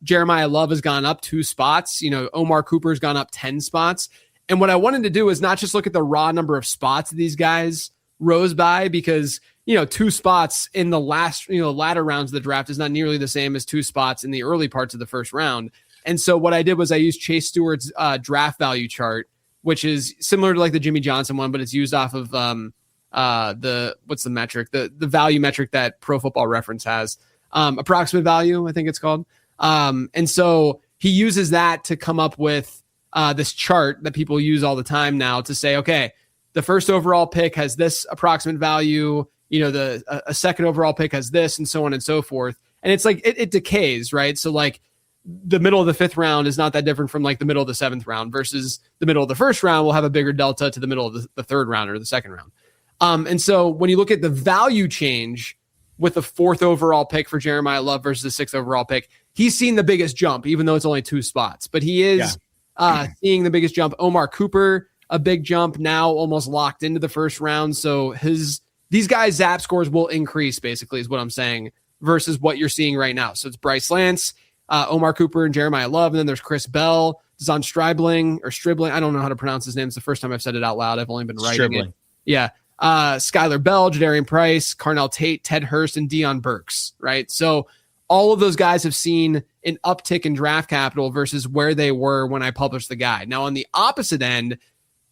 Jeremiah Love has gone up 2 spots. You know, Omar Cooper's gone up 10 spots. And what I wanted to do is not just look at the raw number of spots these guys rose by, because, you know, 2 spots in the latter rounds of the draft is not nearly the same as 2 spots in the early parts of the first round. And so what I did was I used Chase Stewart's draft value chart, which is similar to like the Jimmy Johnson one, but it's used off of what's the metric? The value metric that Pro Football Reference has, approximate value, I think it's called. And so he uses that to come up with this chart that people use all the time now to say, okay, the first overall pick has this approximate value, you know, a second overall pick has this, and so on and so forth. And it's like, it decays, right? So like the middle of the 5th round is not that different from like the middle of the 7th round versus the middle of the 1st round will have a bigger delta to the middle of the 3rd round or the 2nd round. And so when you look at the value change with the 4th overall pick for Jeremiah Love versus the 6th overall pick, he's seen the biggest jump, even though it's only 2 spots, but he is seeing the biggest jump. Omar Cooper, a big jump, now almost locked into the 1st round. So these guys' ZAP scores will increase, basically, is what I'm saying, versus what you're seeing right now. So it's Bryce Lance, Omar Cooper, and Jeremiah Love. And then there's Chris Bell, Zon Stribling. I don't know how to pronounce his name. It's the first time I've said it out loud. I've only been writing it. Yeah. Skylar Bell, Jadarian Price, Carnell Tate, Ted Hurst, and Deion Burks, right? So all of those guys have seen an uptick in draft capital versus where they were when I published the guide. Now, on the opposite end,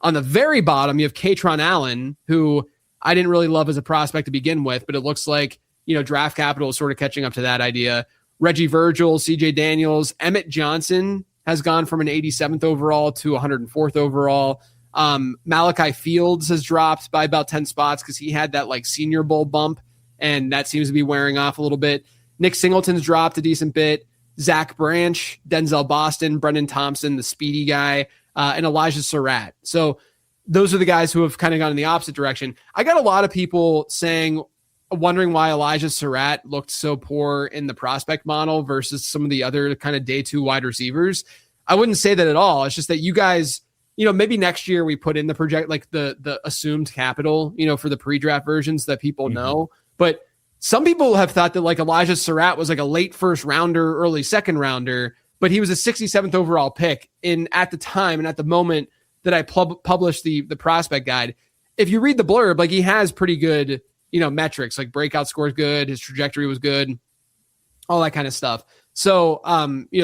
on the very bottom, you have Katron Allen, who I didn't really love as a prospect to begin with, but it looks like, you know, draft capital is sort of catching up to that idea. Reggie Virgil, CJ Daniels, Emmett Johnson has gone from an 87th overall to 104th overall. Malachi Fields has dropped by about 10 spots because he had that like Senior Bowl bump, and that seems to be wearing off a little bit. Nick Singleton's dropped a decent bit. Zach Branch, Denzel Boston, Brendan Thompson, the speedy guy, and Elijah Surratt. So those are the guys who have kind of gone in the opposite direction. I got a lot of people saying, wondering why Elijah Surratt looked so poor in the prospect model versus some of the other kind of day 2 wide receivers. I wouldn't say that at all. It's just that you guys, maybe next year we put in the project, like the assumed capital, for the pre-draft versions that people know. But some people have thought that like Elijah Surratt was like a late first rounder, early second rounder, but he was a 67th overall pick at the time and at the moment that I published the prospect guide. If you read the blurb, like he has pretty good, metrics, like breakout scores good, his trajectory was good, all that kind of stuff. So,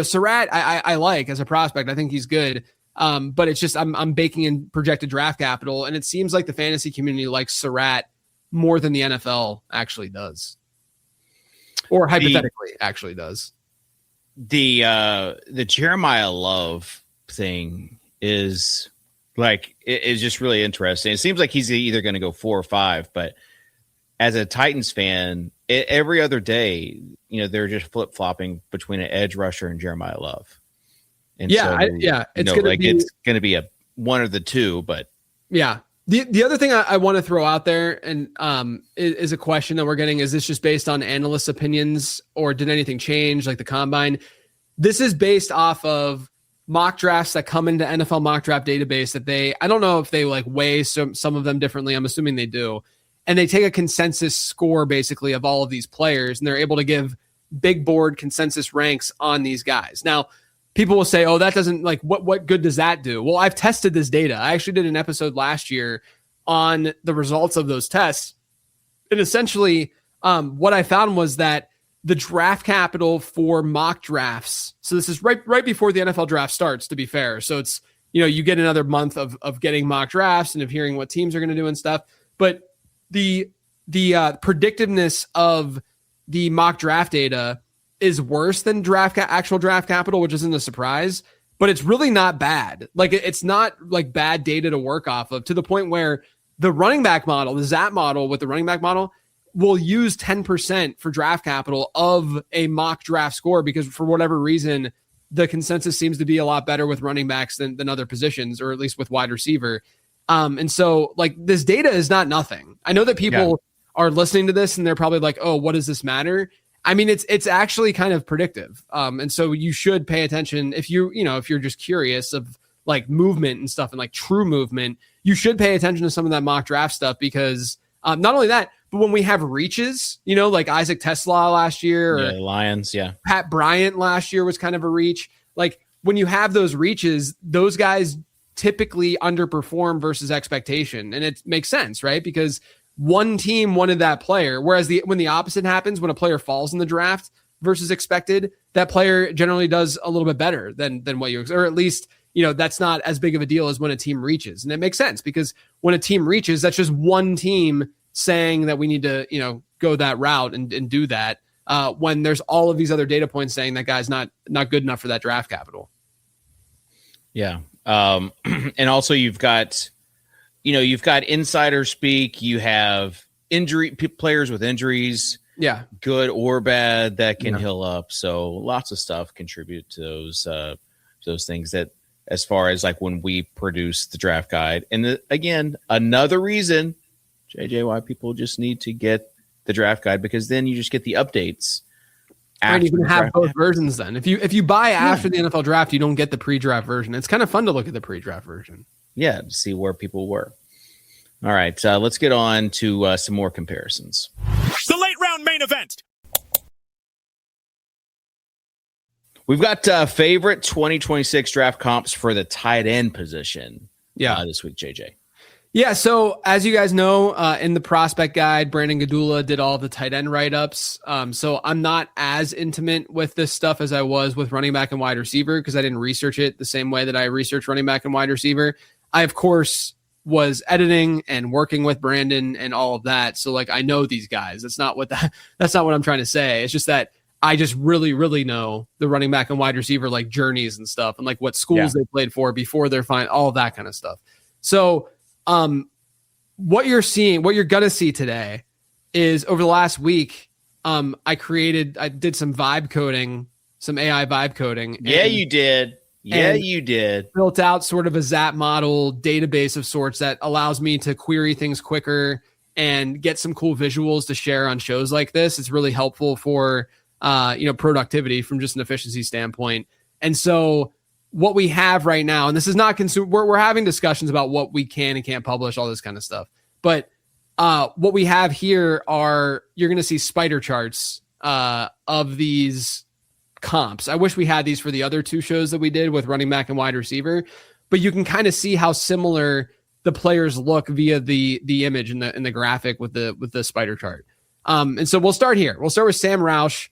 Surratt, I like as a prospect. I think he's good. But it's just I'm baking in projected draft capital, and it seems like the fantasy community likes Surratt more than the NFL actually does, or hypothetically actually does. The Jeremiah Love thing is like it is just really interesting. It seems like he's either going to go 4 or 5, but as a Titans fan, every other day, they're just flip flopping between an edge rusher and Jeremiah Love. And it's going to be a one or the two, but yeah. The other thing I want to throw out there and is a question that we're getting. Is this just based on analysts' opinions or did anything change like the combine? This is based off of mock drafts that come into NFL mock draft database that I don't know if they like weigh some of them differently. I'm assuming they do. And they take a consensus score basically of all of these players and they're able to give big board consensus ranks on these guys. Now, people will say, oh, that doesn't like what good does that do? Well, I've tested this data. I actually did an episode last year on the results of those tests. And essentially what I found was that the draft capital for mock drafts. So this is right before the NFL draft starts, to be fair. So it's, you get another month of getting mock drafts and of hearing what teams are going to do and stuff. But the predictiveness of the mock draft data is worse than actual draft capital, which isn't a surprise, but it's really not bad. Like it's not like bad data to work off of, to the point where the running back model, the ZAP model with the running back model, will use 10% for draft capital of a mock draft score because for whatever reason, the consensus seems to be a lot better with running backs than other positions, or at least with wide receiver. And so like this data is not nothing. I know that people are listening to this and they're probably like, oh, what does this matter? I mean, it's actually kind of predictive. And so you should pay attention if if you're just curious of like movement and stuff and like true movement, you should pay attention to some of that mock draft stuff because not only that, but when we have reaches, like Isaac Tesla last year or Lions, Pat Bryant last year was kind of a reach. Like when you have those reaches, those guys typically underperform versus expectation. And it makes sense, right? Because one team wanted that player, whereas when the opposite happens, when a player falls in the draft versus expected, that player generally does a little bit better than what you, or at least, that's not as big of a deal as when a team reaches. And it makes sense because when a team reaches, that's just one team saying that we need to, go that route and do that. When there's all of these other data points saying that guy's not good enough for that draft capital. Yeah. And also you've got insider speak, you have players with injuries, good or bad, that can heal up. So lots of stuff contribute to those things that, as far as like when we produce the draft guide. And again, another reason, JJ, why people just need to get the draft guide, because then you just get the updates. And you can have both versions then. If you buy after the NFL draft, you don't get the pre-draft version. It's kind of fun to look at the pre-draft version. Yeah, to see where people were. All right, let's get on to some more comparisons. The late round main event. We've got favorite 2026 draft comps for the tight end position this week, JJ. Yeah, so as you guys know, in the prospect guide, Brandon Gadula did all the tight end write-ups. So I'm not as intimate with this stuff as I was with running back and wide receiver because I didn't research it the same way that I researched running back and wide receiver. I, of course, was editing and working with Brandon and all of that. So like I know these guys. That's not what I'm trying to say. It's just that I just really, really know the running back and wide receiver like journeys and stuff and like what schools they played for before they're fine, all of that kind of stuff. So what you're going to see today is over the last week, I did some vibe coding, some AI vibe coding. Yeah, you did. Yeah, you did. Built out sort of a ZAP model database of sorts that allows me to query things quicker and get some cool visuals to share on shows like this. It's really helpful for, productivity from just an efficiency standpoint. And so what we have right now, and this is not we're having discussions about what we can and can't publish, all this kind of stuff. But what we have here you're going to see spider charts of these comps. I wish we had these for the other two shows that we did with running back and wide receiver, but you can kind of see how similar the players look via the image in the graphic with the spider chart. And so we'll start here. We'll start with Sam Roush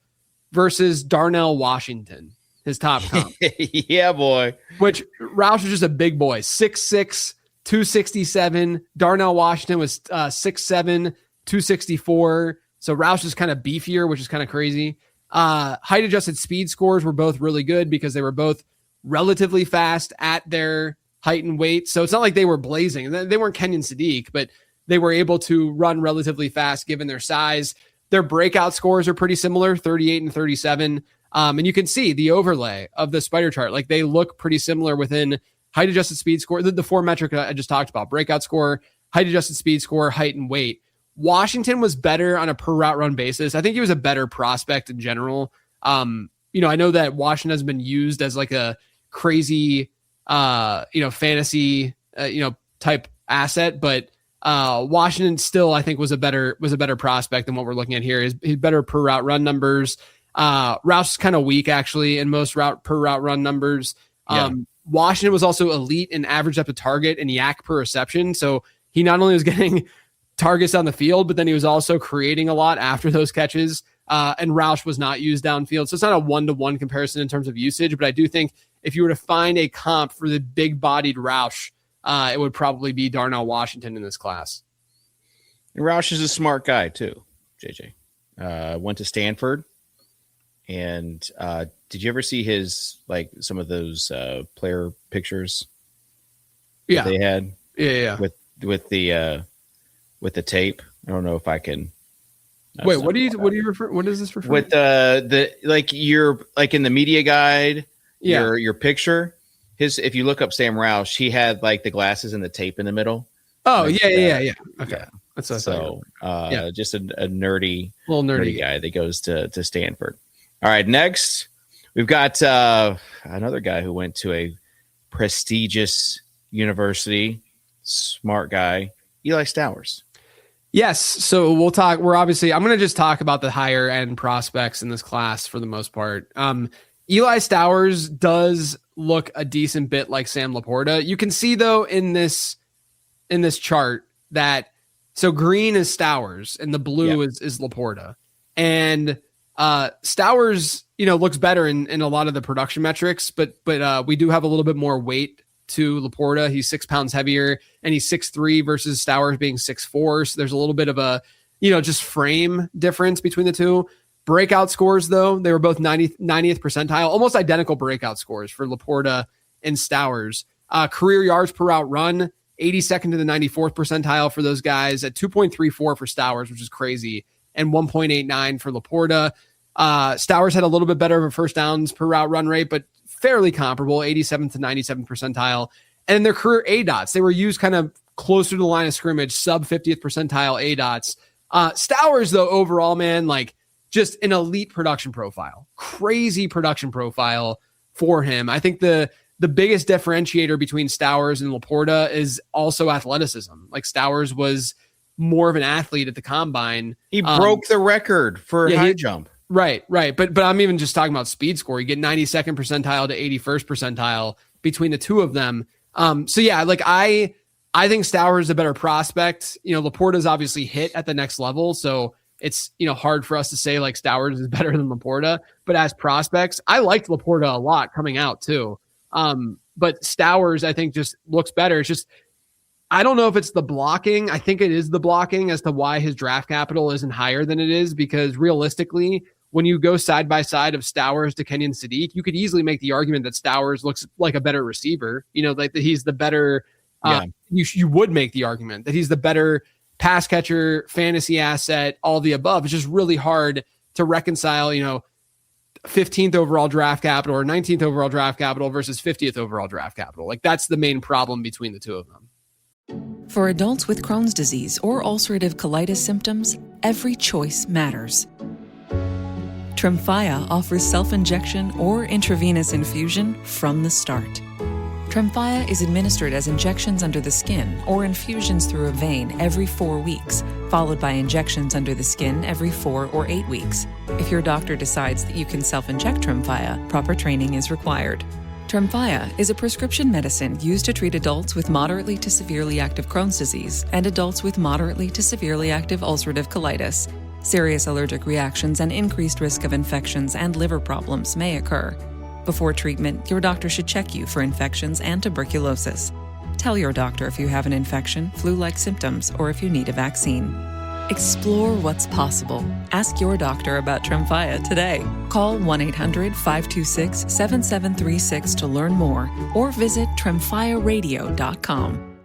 versus Darnell Washington, his top comp. Yeah, boy. Which Roush was just a big boy, 6'6", 267. Darnell Washington was 6'7", 264. So Roush is kind of beefier, which is kind of crazy. Height adjusted speed scores were both really good because they were both relatively fast at their height and weight. So it's not like they were blazing. They weren't Kenyon Sadiq, but they were able to run relatively fast given their size. Their breakout scores are pretty similar, 38 and 37. And you can see the overlay of the spider chart. Like they look pretty similar within height adjusted speed score, the four metric I just talked about: breakout score, height adjusted speed score, height and weight. Washington was better on a per route run basis. I think he was a better prospect in general. I know that Washington has been used as like a crazy, fantasy, type asset, but Washington still, I think, was a better prospect than what we're looking at here. He's better per route run numbers. Roush is kind of weak actually in most per route run numbers. Yeah. Washington was also elite in average depth of target and yak per reception. So he not only was getting targets on the field, but then he was also creating a lot after those catches. And Roush was not used downfield. So it's not a one-to-one comparison in terms of usage, but I do think if you were to find a comp for the big-bodied Roush, it would probably be Darnell Washington in this class. And Roush is a smart guy too, JJ. Went to Stanford. And did you ever see his, like, some of those player pictures that they had? Yeah. With the tape. I don't know if I can. Wait, what do you refer? What is this refer? With the like you're like in the media guide, your picture. If you look up Sam Roush, he had like the glasses and the tape in the middle. Oh, like, yeah. Okay. Yeah. That's what so just a nerdy little nerdy guy that goes to Stanford. All right, next we've got another guy who went to a prestigious university, smart guy, Eli Stowers. Yes. So I'm going to just talk about the higher end prospects in this class for the most part. Eli Stowers does look a decent bit like Sam Laporta. You can see though in this chart that so green is Stowers and the blue is Laporta. And Stowers, looks better in a lot of the production metrics, but we do have a little bit more weight to Laporta. He's 6 pounds heavier and he's 6'3" versus Stowers being 6'4". So there's a little bit of a, just frame difference between the two. Breakout scores though, they were both 90th percentile, almost identical breakout scores for Laporta and Stowers. Career yards per route run, 82nd to the 94th percentile for those guys at 2.34 for Stowers, which is crazy, and 1.89 for Laporta. Stowers had a little bit better of a first downs per route run rate, but fairly comparable, 87th to 97th percentile. And their career ADOTs, they were used kind of closer to the line of scrimmage, sub 50th percentile ADOTs. Stowers, though, overall, man, like just an elite production profile, crazy production profile for him. I think the biggest differentiator between Stowers and Laporta is also athleticism. Like Stowers was more of an athlete at the combine. He broke the record for high jump. Right. But I'm even just talking about speed score. You get 92nd percentile to 81st percentile between the two of them. So yeah, like I think Stowers is a better prospect. Laporta's obviously hit at the next level. So it's, hard for us to say like Stowers is better than Laporta, but as prospects, I liked Laporta a lot coming out too. But Stowers, I think, just looks better. It's just, I don't know if it's the blocking. I think it is the blocking as to why his draft capital isn't higher than it is, because realistically, when you go side by side of Stowers to Kenyon Sadiq, you could easily make the argument that Stowers looks like a better receiver. Like that he's the better. You would make the argument that he's the better pass catcher, fantasy asset, all the above. It's just really hard to reconcile, 15th overall draft capital or 19th overall draft capital versus 50th overall draft capital. Like that's the main problem between the two of them. For adults with Crohn's disease or ulcerative colitis symptoms, every choice matters. Tremfya offers self-injection or intravenous infusion from the start. Tremfya is administered as injections under the skin or infusions through a vein every 4 weeks, followed by injections under the skin every 4 or 8 weeks. If your doctor decides that you can self-inject Tremfya, proper training is required. Tremfya is a prescription medicine used to treat adults with moderately to severely active Crohn's disease and adults with moderately to severely active ulcerative colitis. Serious allergic reactions and increased risk of infections and liver problems may occur. Before treatment, your doctor should check you for infections and tuberculosis. Tell your doctor if you have an infection, flu-like symptoms, or if you need a vaccine. Explore what's possible. Ask your doctor about Tremfya today. Call 1-800-526-7736 to learn more or visit tremfyaradio.com.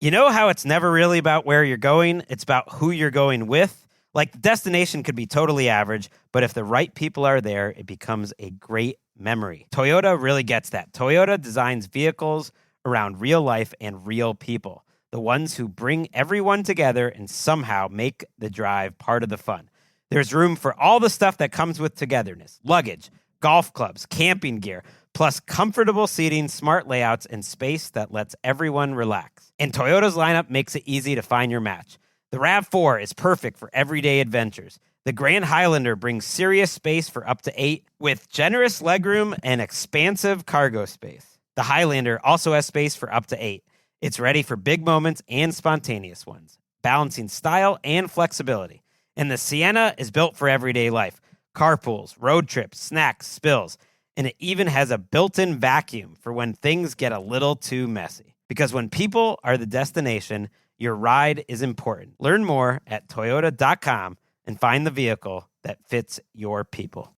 You know how it's never really about where you're going, it's about who you're going with? Like, the destination could be totally average, but if the right people are there, it becomes a great memory. Toyota really gets that. Toyota designs vehicles around real life and real people, the ones who bring everyone together and somehow make the drive part of the fun. There's room for all the stuff that comes with togetherness: luggage, golf clubs, camping gear, plus comfortable seating, smart layouts, and space that lets everyone relax. And Toyota's lineup makes it easy to find your match. The RAV4 is perfect for everyday adventures. The Grand Highlander brings serious space for up to 8, with generous legroom and expansive cargo space. The Highlander also has space for up to 8. It's ready for big moments and spontaneous ones, balancing style and flexibility. And the Sienna is built for everyday life: carpools, road trips, snacks, spills. And it even has a built-in vacuum for when things get a little too messy. Because when people are the destination, your ride is important. Learn more at Toyota.com and find the vehicle that fits your people.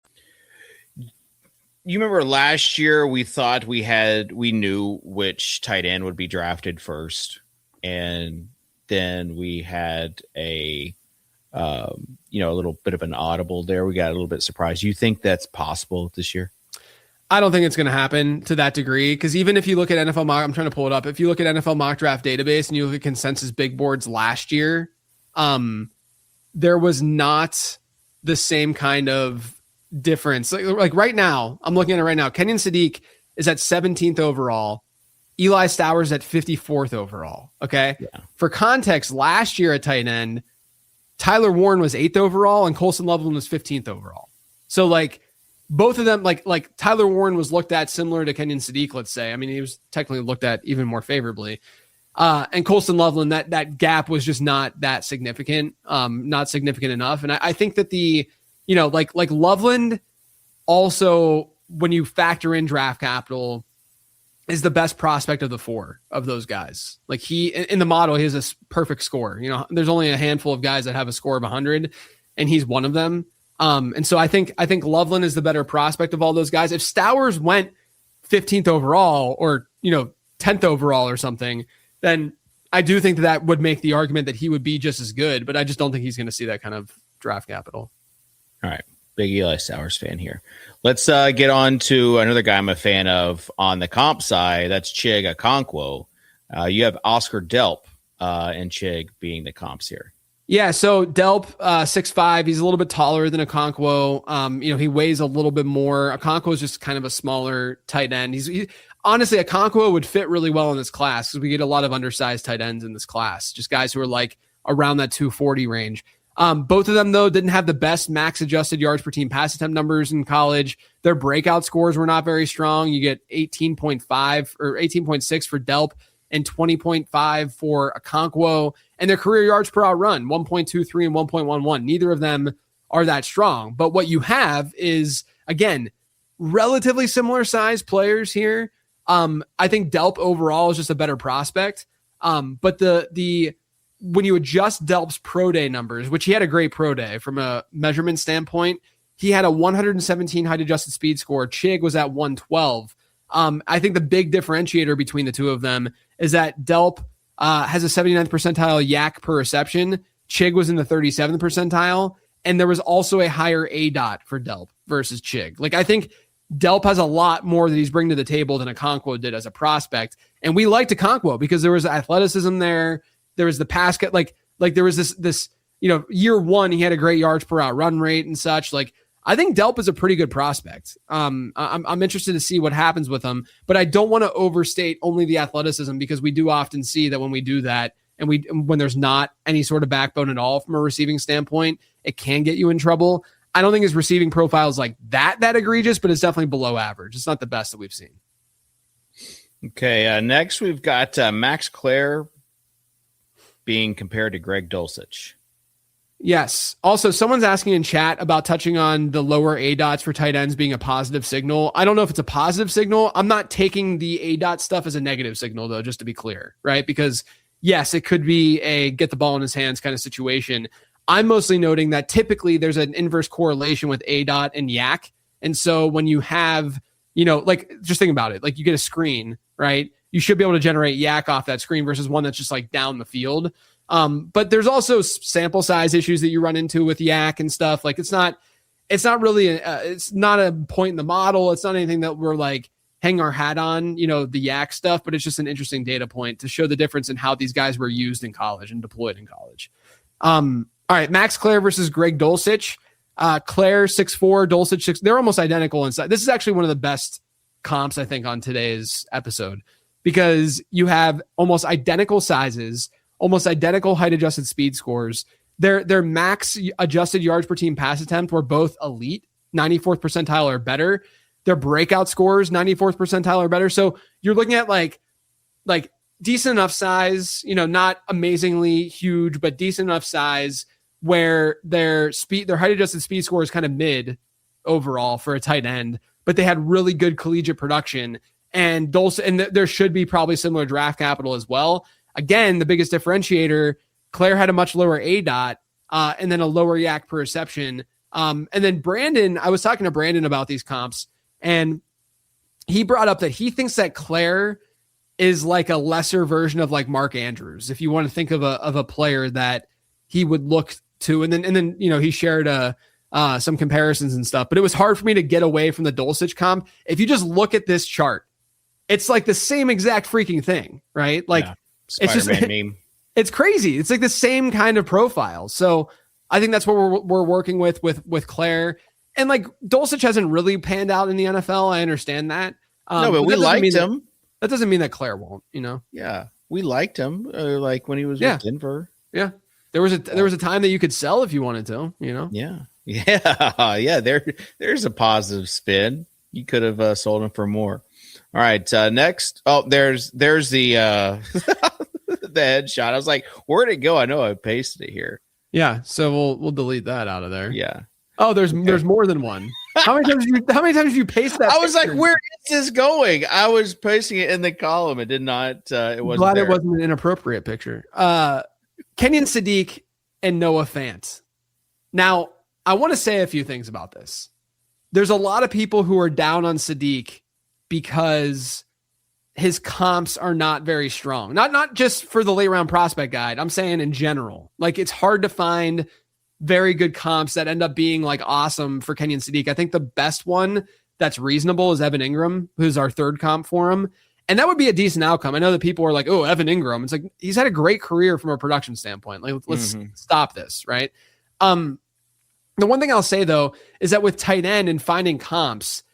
You remember last year we thought we knew which tight end would be drafted first, and then we had a little bit of an audible there. We got a little bit surprised. You think that's possible this year? I don't think it's going to happen to that degree, because even if you look at NFL mock, I'm trying to pull it up. If you look at NFL mock draft database and you look at consensus big boards last year, there was not the same kind of difference. Like right now, I'm looking at it right now. Kenyon Sadiq is at 17th overall. Eli Stowers at 54th overall. Okay. Yeah. For context, last year at tight end, Tyler Warren was 8th overall and Colson Loveland was 15th overall. So like, both of them, like Tyler Warren was looked at similar to Kenyon Sadiq, let's say. I mean, he was technically looked at even more favorably. And Colson Loveland, that gap was just not that significant, not significant enough. And I think that like Loveland also, when you factor in draft capital, is the best prospect of the 4 of those guys. Like he, in the model, he has a perfect score. There's only a handful of guys that have a score of 100, and he's one of them. And so I think Loveland is the better prospect of all those guys. If Stowers went 15th overall or, 10th overall or something, then I do think that would make the argument that he would be just as good, but I just don't think he's going to see that kind of draft capital. All right. Big Eli Stowers fan here. Let's get on to another guy I'm a fan of on the comp side. That's Chig Okonkwo. You have Oscar Delp and Chig being the comps here. Yeah, so Delp, 6'5", he's a little bit taller than Okonkwo. He weighs a little bit more. Okonkwo is just kind of a smaller tight end. Honestly, Okonkwo would fit really well in this class because we get a lot of undersized tight ends in this class, just guys who are like around that 240 range. Both of them, though, didn't have the best max adjusted yards per team pass attempt numbers in college. Their breakout scores were not very strong. You get 18.5 or 18.6 for Delp and 20.5 for Okonkwo. And their career yards per out run, 1.23 and 1.11. Neither of them are that strong. But what you have is, again, relatively similar size players here. I think Delp overall is just a better prospect. But when you adjust Delp's pro day numbers, which he had a great pro day from a measurement standpoint, he had a 117 height adjusted speed score. Chig was at 112. I think the big differentiator between the two of them is that Delp has a 79th percentile yak per reception. Chig was in the 37th percentile. And there was also a higher ADOT for Delp versus Chig. Like, I think Delp has a lot more that he's bringing to the table than Okonkwo did as a prospect. And we liked Okonkwo because there was athleticism there. There was the pass cut, like there was this, year one, he had a great yards per out run rate and such. Like, I think Delp is a pretty good prospect. I'm interested to see what happens with him, but I don't want to overstate only the athleticism, because we do often see that when we do that, and when there's not any sort of backbone at all from a receiving standpoint, it can get you in trouble. I don't think his receiving profile is like that egregious, but it's definitely below average. It's not the best that we've seen. Okay, next we've got Max Clare being compared to Greg Dulcich. Yes. Also, someone's asking in chat about touching on the lower ADOTs for tight ends being a positive signal. I don't know if it's a positive signal. I'm not taking the ADOT stuff as a negative signal, though, just to be clear, right? Because, yes, it could be a get the ball in his hands kind of situation. I'm mostly noting that typically there's an inverse correlation with ADOT and YAC. And so when you have, just think about it, like you get a screen, right? You should be able to generate YAC off that screen versus one that's just like down the field. But there's also sample size issues that you run into with YAC and stuff. Like it's not really, it's not a point in the model. It's not anything that we're like hang our hat on, the YAC stuff, but it's just an interesting data point to show the difference in how these guys were used in college and deployed in college. All right. Max Clare versus Greg Dulcich. Clare 6'4", Dulcich 6. They're almost identical inside. This is actually one of the best comps, I think, on today's episode, because you have almost identical sizes, almost identical height adjusted speed scores. Their max adjusted yards per team pass attempt were both elite, 94th percentile or better. Their breakout scores, 94th percentile or better. So you're looking at like decent enough size, not amazingly huge, but decent enough size where their height adjusted speed score is kind of mid overall for a tight end, but they had really good collegiate production, and there should be probably similar draft capital as well. Again, the biggest differentiator, Claire had a much lower ADOT and then a lower YAC per reception. And then Brandon, I was talking to Brandon about these comps, and he brought up that he thinks that Claire is like a lesser version of like Mark Andrews, if you want to think of a player that he would look to. And then he shared some comparisons and stuff, but it was hard for me to get away from the Dulcich comp. If you just look at this chart, it's like the same exact freaking thing, right? Like, it's just meme. It's crazy. It's like the same kind of profile. So I think that's what we're working with Claire. And like Dulcich hasn't really panned out in the NFL. I understand that. No, but we liked him. That doesn't mean that Claire won't, Yeah, we liked him. Like when he was with Denver. Yeah. There was a time that you could sell if you wanted to, Yeah. There's a positive spin. You could have sold him for more. All right. Next. Oh, there's the the headshot. I was like, where'd it go? I know I pasted it here. Yeah. So we'll delete that out of there. Yeah. Oh, there's more than one. How many times did you paste that? I was like, where is this going? I was pasting it in the column. It did not. It wasn't. Glad there. It wasn't an inappropriate picture. Kenyon Sadiq and Noah Fant. Now, I want to say a few things about this. There's a lot of people who are down on Sadiq because his comps are not very strong. Not just for the late round prospect guide. I'm saying in general. Like, it's hard to find very good comps that end up being like awesome for Kenyon Sadiq. I think the best one that's reasonable is Evan Ingram, who's our third comp for him. And that would be a decent outcome. I know that people are like, oh, Evan Ingram. It's like, he's had a great career from a production standpoint. Like, let's stop this, right? The one thing I'll say, though, is that with tight end and finding comps,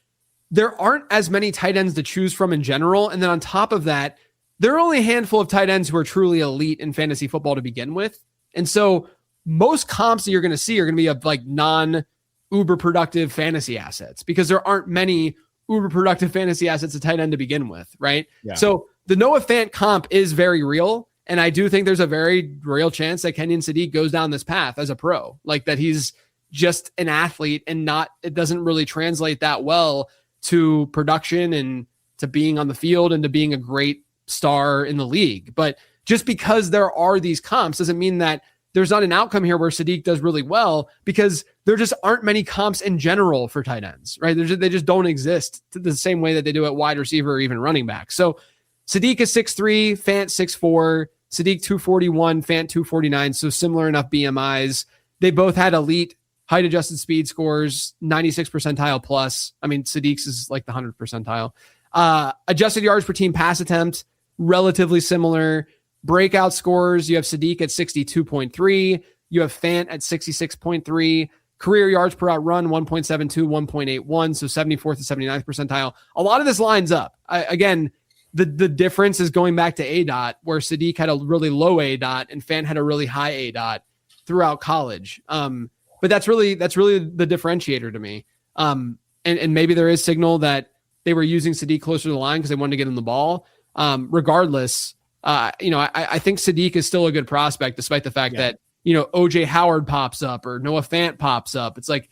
there aren't as many tight ends to choose from in general. And then on top of that, there are only a handful of tight ends who are truly elite in fantasy football to begin with. And so most comps that you're going to see are going to be of like non-uber productive fantasy assets, because there aren't many uber productive fantasy assets at tight end to begin with, right? Yeah. So the Noah Fant comp is very real. And I do think there's a very real chance that Kenyon Sadiq goes down this path as a pro, like that he's just an athlete and it doesn't really translate that well to production and to being on the field and to being a great star in the league. But just because there are these comps doesn't mean that there's not an outcome here where Sadiq does really well, because there just aren't many comps in general for tight ends, right? They just don't exist the same way that they do at wide receiver or even running back. So Sadiq is 6'3", Fant 6'4", Sadiq 241, Fant 249. So similar enough BMIs. They both had elite height adjusted speed scores, 96 percentile plus. I mean, Sadiq's is like the 100th percentile. Adjusted yards per team pass attempt, relatively similar. Breakout scores, you have Sadiq at 62.3. You have Fant at 66.3. Career yards per out run, 1.72, 1.81. So 74th to 79th percentile. A lot of this lines up. Again, the difference is going back to ADOT, where Sadiq had a really low ADOT and Fant had a really high ADOT throughout college. But that's really the differentiator to me. And maybe there is signal that they were using Sadiq closer to the line because they wanted to get him the ball. Regardless, I think Sadiq is still a good prospect, despite the fact that, OJ Howard pops up or Noah Fant pops up. It's like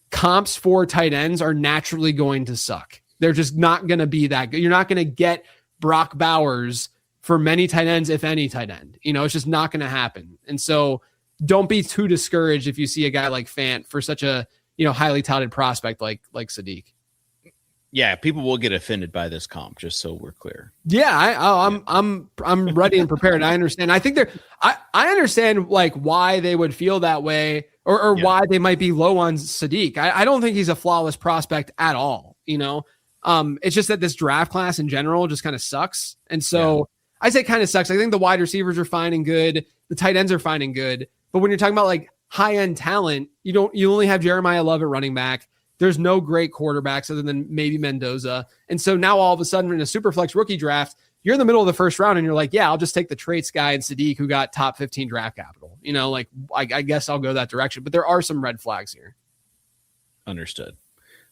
comps for tight ends are naturally going to suck. They're just not going to be that good. You're not going to get Brock Bowers for many tight ends, if any tight end. It's just not going to happen. And so don't be too discouraged if you see a guy like Fant for such a, highly touted prospect like Sadiq. Yeah, people will get offended by this comp, just so we're clear. Yeah, I'm ready and prepared. I understand. I think I understand like why they would feel that way or why they might be low on Sadiq. I don't think he's a flawless prospect at all. It's just that this draft class in general just kind of sucks. And so I say kind of sucks. I think the wide receivers are fine and good. The tight ends are fine and good. But when you're talking about like high end talent, you only have Jeremiah Love at running back. There's no great quarterbacks other than maybe Mendoza. And so now all of a sudden in a super flex rookie draft, you're in the middle of the first round and you're like, yeah, I'll just take the traits guy and Sadiq who got top 15 draft capital. I guess I'll go that direction. But there are some red flags here. Understood.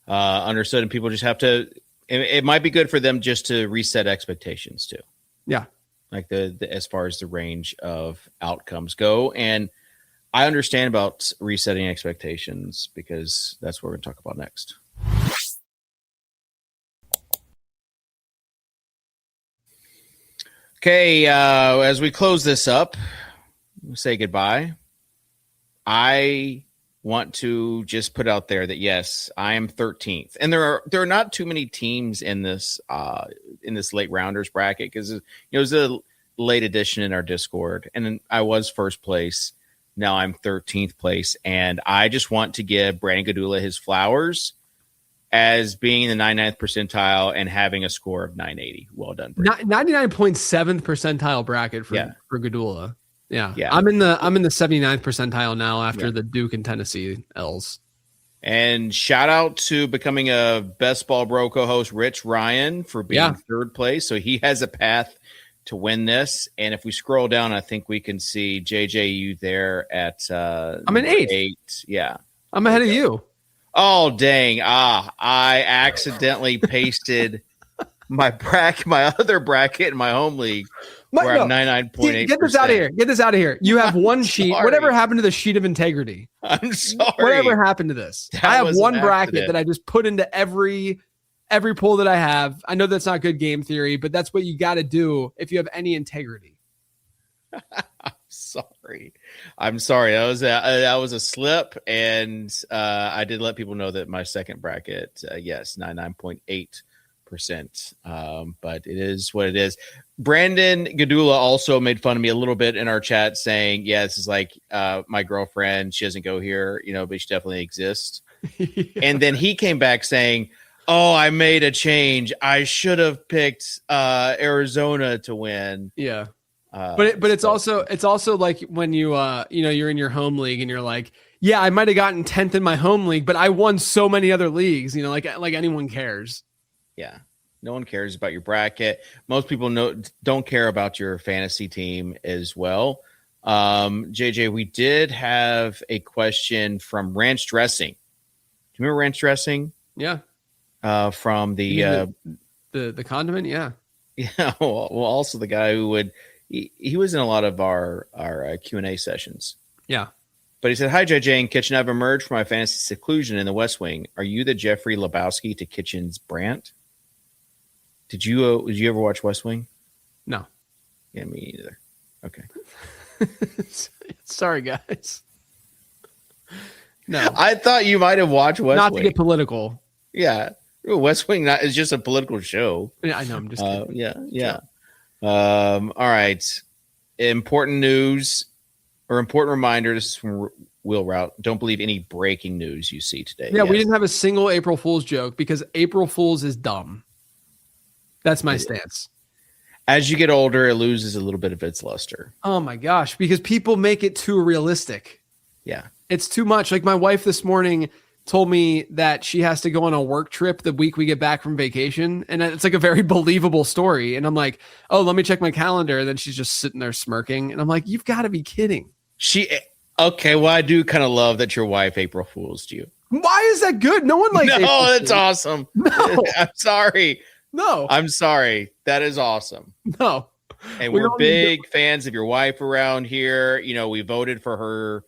And people just have to, it might be good for them just to reset expectations too. Yeah. Like the as far as the range of outcomes go. And I understand about resetting expectations because that's what we're going to talk about next. Okay, as we close this up, we'll say goodbye. I want to just put out there that yes, I am 13th, and there are not too many teams in this late rounders bracket because it was a late edition in our Discord, and I was first place. Now I'm 13th place, and I just want to give Brandon Gdula his flowers as being the 99th percentile and having a score of 980. Well done, Brandon. 99.7th percentile bracket for Gdula. Yeah. I'm in the 79th percentile now after the Duke and Tennessee L's. And shout out to becoming a Best Ball Bro co-host Rich Ryan for being third place. So he has a path to win this. And if we scroll down, I think we can see JJU there at I'm in 8. Yeah. I'm ahead of you. Oh, dang. I accidentally pasted my other bracket in my home league. Where I'm 99.8%. Get this out of here. You have one sheet. Whatever happened to the sheet of integrity? I'm sorry. Whatever happened to this? I have one bracket that I just put into every pool that I have. I know that's not good game theory, but that's what you got to do if you have any integrity. I'm sorry. That was a slip, and I did let people know that my second bracket, 99.8%. But it is what it is. Brandon Gdula also made fun of me a little bit in our chat, saying, "Yeah, this is like my girlfriend. She doesn't go here, but she definitely exists." And then he came back saying, "Oh, I made a change. I should have picked Arizona to win." Yeah. But it's also like when you you're in your home league and you're like, yeah, I might have gotten 10th in my home league, but I won so many other leagues, like anyone cares. Yeah. No one cares about your bracket. Most people don't care about your fantasy team as well. JJ, we did have a question from Ranch Dressing. Do you remember Ranch Dressing? Yeah. From the condiment. Yeah. Yeah. Well, also the guy who would, he was in a lot of our Q&A sessions. Yeah. But he said, "Hi, JJ and Kitchen. I've emerged from my fantasy seclusion in the West Wing. Are you the Jeffrey Lebowski to Kitchen's Brandt? Did you ever watch West Wing?" No. Yeah, me either. Okay. Sorry, guys. No. I thought you might have watched West Wing. Not to get political. Yeah. West Wing is just a political show. Yeah, I know. I'm just kidding. Yeah. All right. Important news or important reminder. This is from Will Route. Don't believe any breaking news you see today. Yeah, we didn't have a single April Fool's joke because April Fool's is dumb. That's my stance. as you get older, it loses a little bit of its luster. Oh my gosh, because people make it too realistic. Yeah. It's too much. Like my wife this morning told me that she has to go on a work trip the week we get back from vacation. And it's like a very believable story. And I'm like, oh, let me check my calendar. And then she's just sitting there smirking. And I'm like, you've got to be kidding. Okay, well, I do kind of love that your wife April Fool's you. Why is that good? No one likes No, April that's Fools. awesome. No. I'm sorry. No. I'm sorry. That is awesome. No. And We we're don't need to- big fans of your wife around here. You know, we voted for her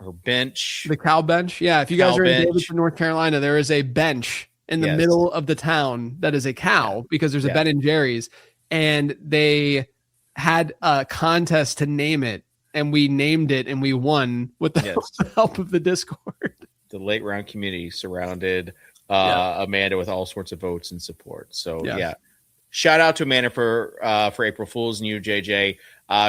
her bench. The cow bench. Yeah. If you guys Cow are in bench. Davidson, North Carolina, there is a bench in the Yes. middle of the town that is a cow because there's a Yeah. Ben and Jerry's, and they had a contest to name it, and we named it and we won with the Yes. help of the Discord. The late round community surrounded Amanda with all sorts of votes and support. So Yeah. shout out to Amanda for April Fool's and you, JJ.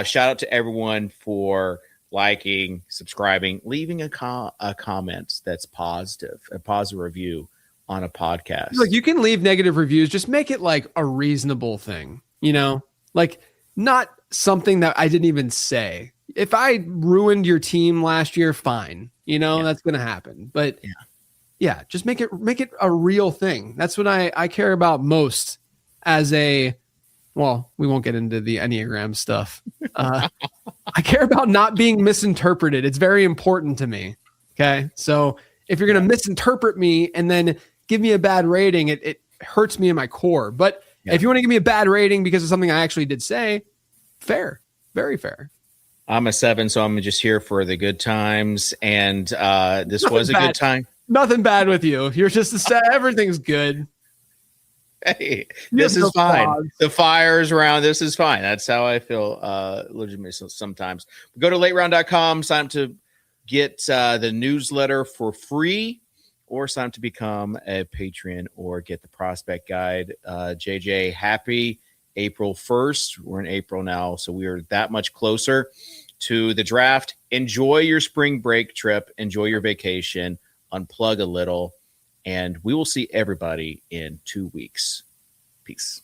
Shout out to everyone for liking, subscribing, leaving a comment that's positive, a positive review on a podcast. Look, you can leave negative reviews. Just make it like a reasonable thing, you know, like not something that I didn't even say. If I ruined your team last year, fine, you know, that's going to happen. But yeah, just make it a real thing. That's what I care about most as a, well, we won't get into the Enneagram stuff. I care about not being misinterpreted. It's very important to me. Okay. So if you're going to misinterpret me and then give me a bad rating, it hurts me in my core. But if you want to give me a bad rating because of something I actually did say, fair, very fair. I'm a 7, so I'm just here for the good times. And this Nothing was a bad. good time. Nothing bad with you. You're just a set. Everything's good. Hey, You this have is no fine. flaws. The fire's around. This is fine. That's how I feel legitimately sometimes. Go to lateround.com, sign up to get the newsletter for free, or sign up to become a Patreon or get the prospect guide. JJ, happy April 1st. We're in April now, so we are that much closer to the draft. Enjoy your spring break trip. Enjoy your vacation. Unplug a little. And we will see everybody in 2 weeks. Peace.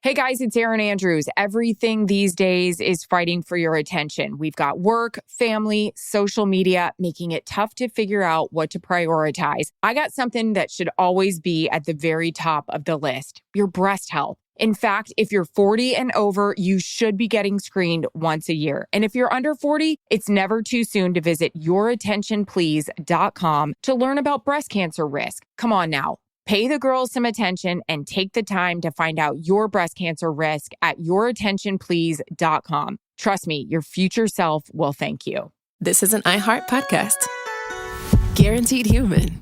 Hey guys, it's Erin Andrews. Everything these days is fighting for your attention. We've got work, family, social media, making it tough to figure out what to prioritize. I got something that should always be at the very top of the list: your breast health. In fact, if you're 40 and over, you should be getting screened once a year. And if you're under 40, it's never too soon to visit yourattentionplease.com to learn about breast cancer risk. Come on now. Pay the girls some attention and take the time to find out your breast cancer risk at yourattentionplease.com. Trust me, your future self will thank you. This is an iHeart podcast. Guaranteed Human.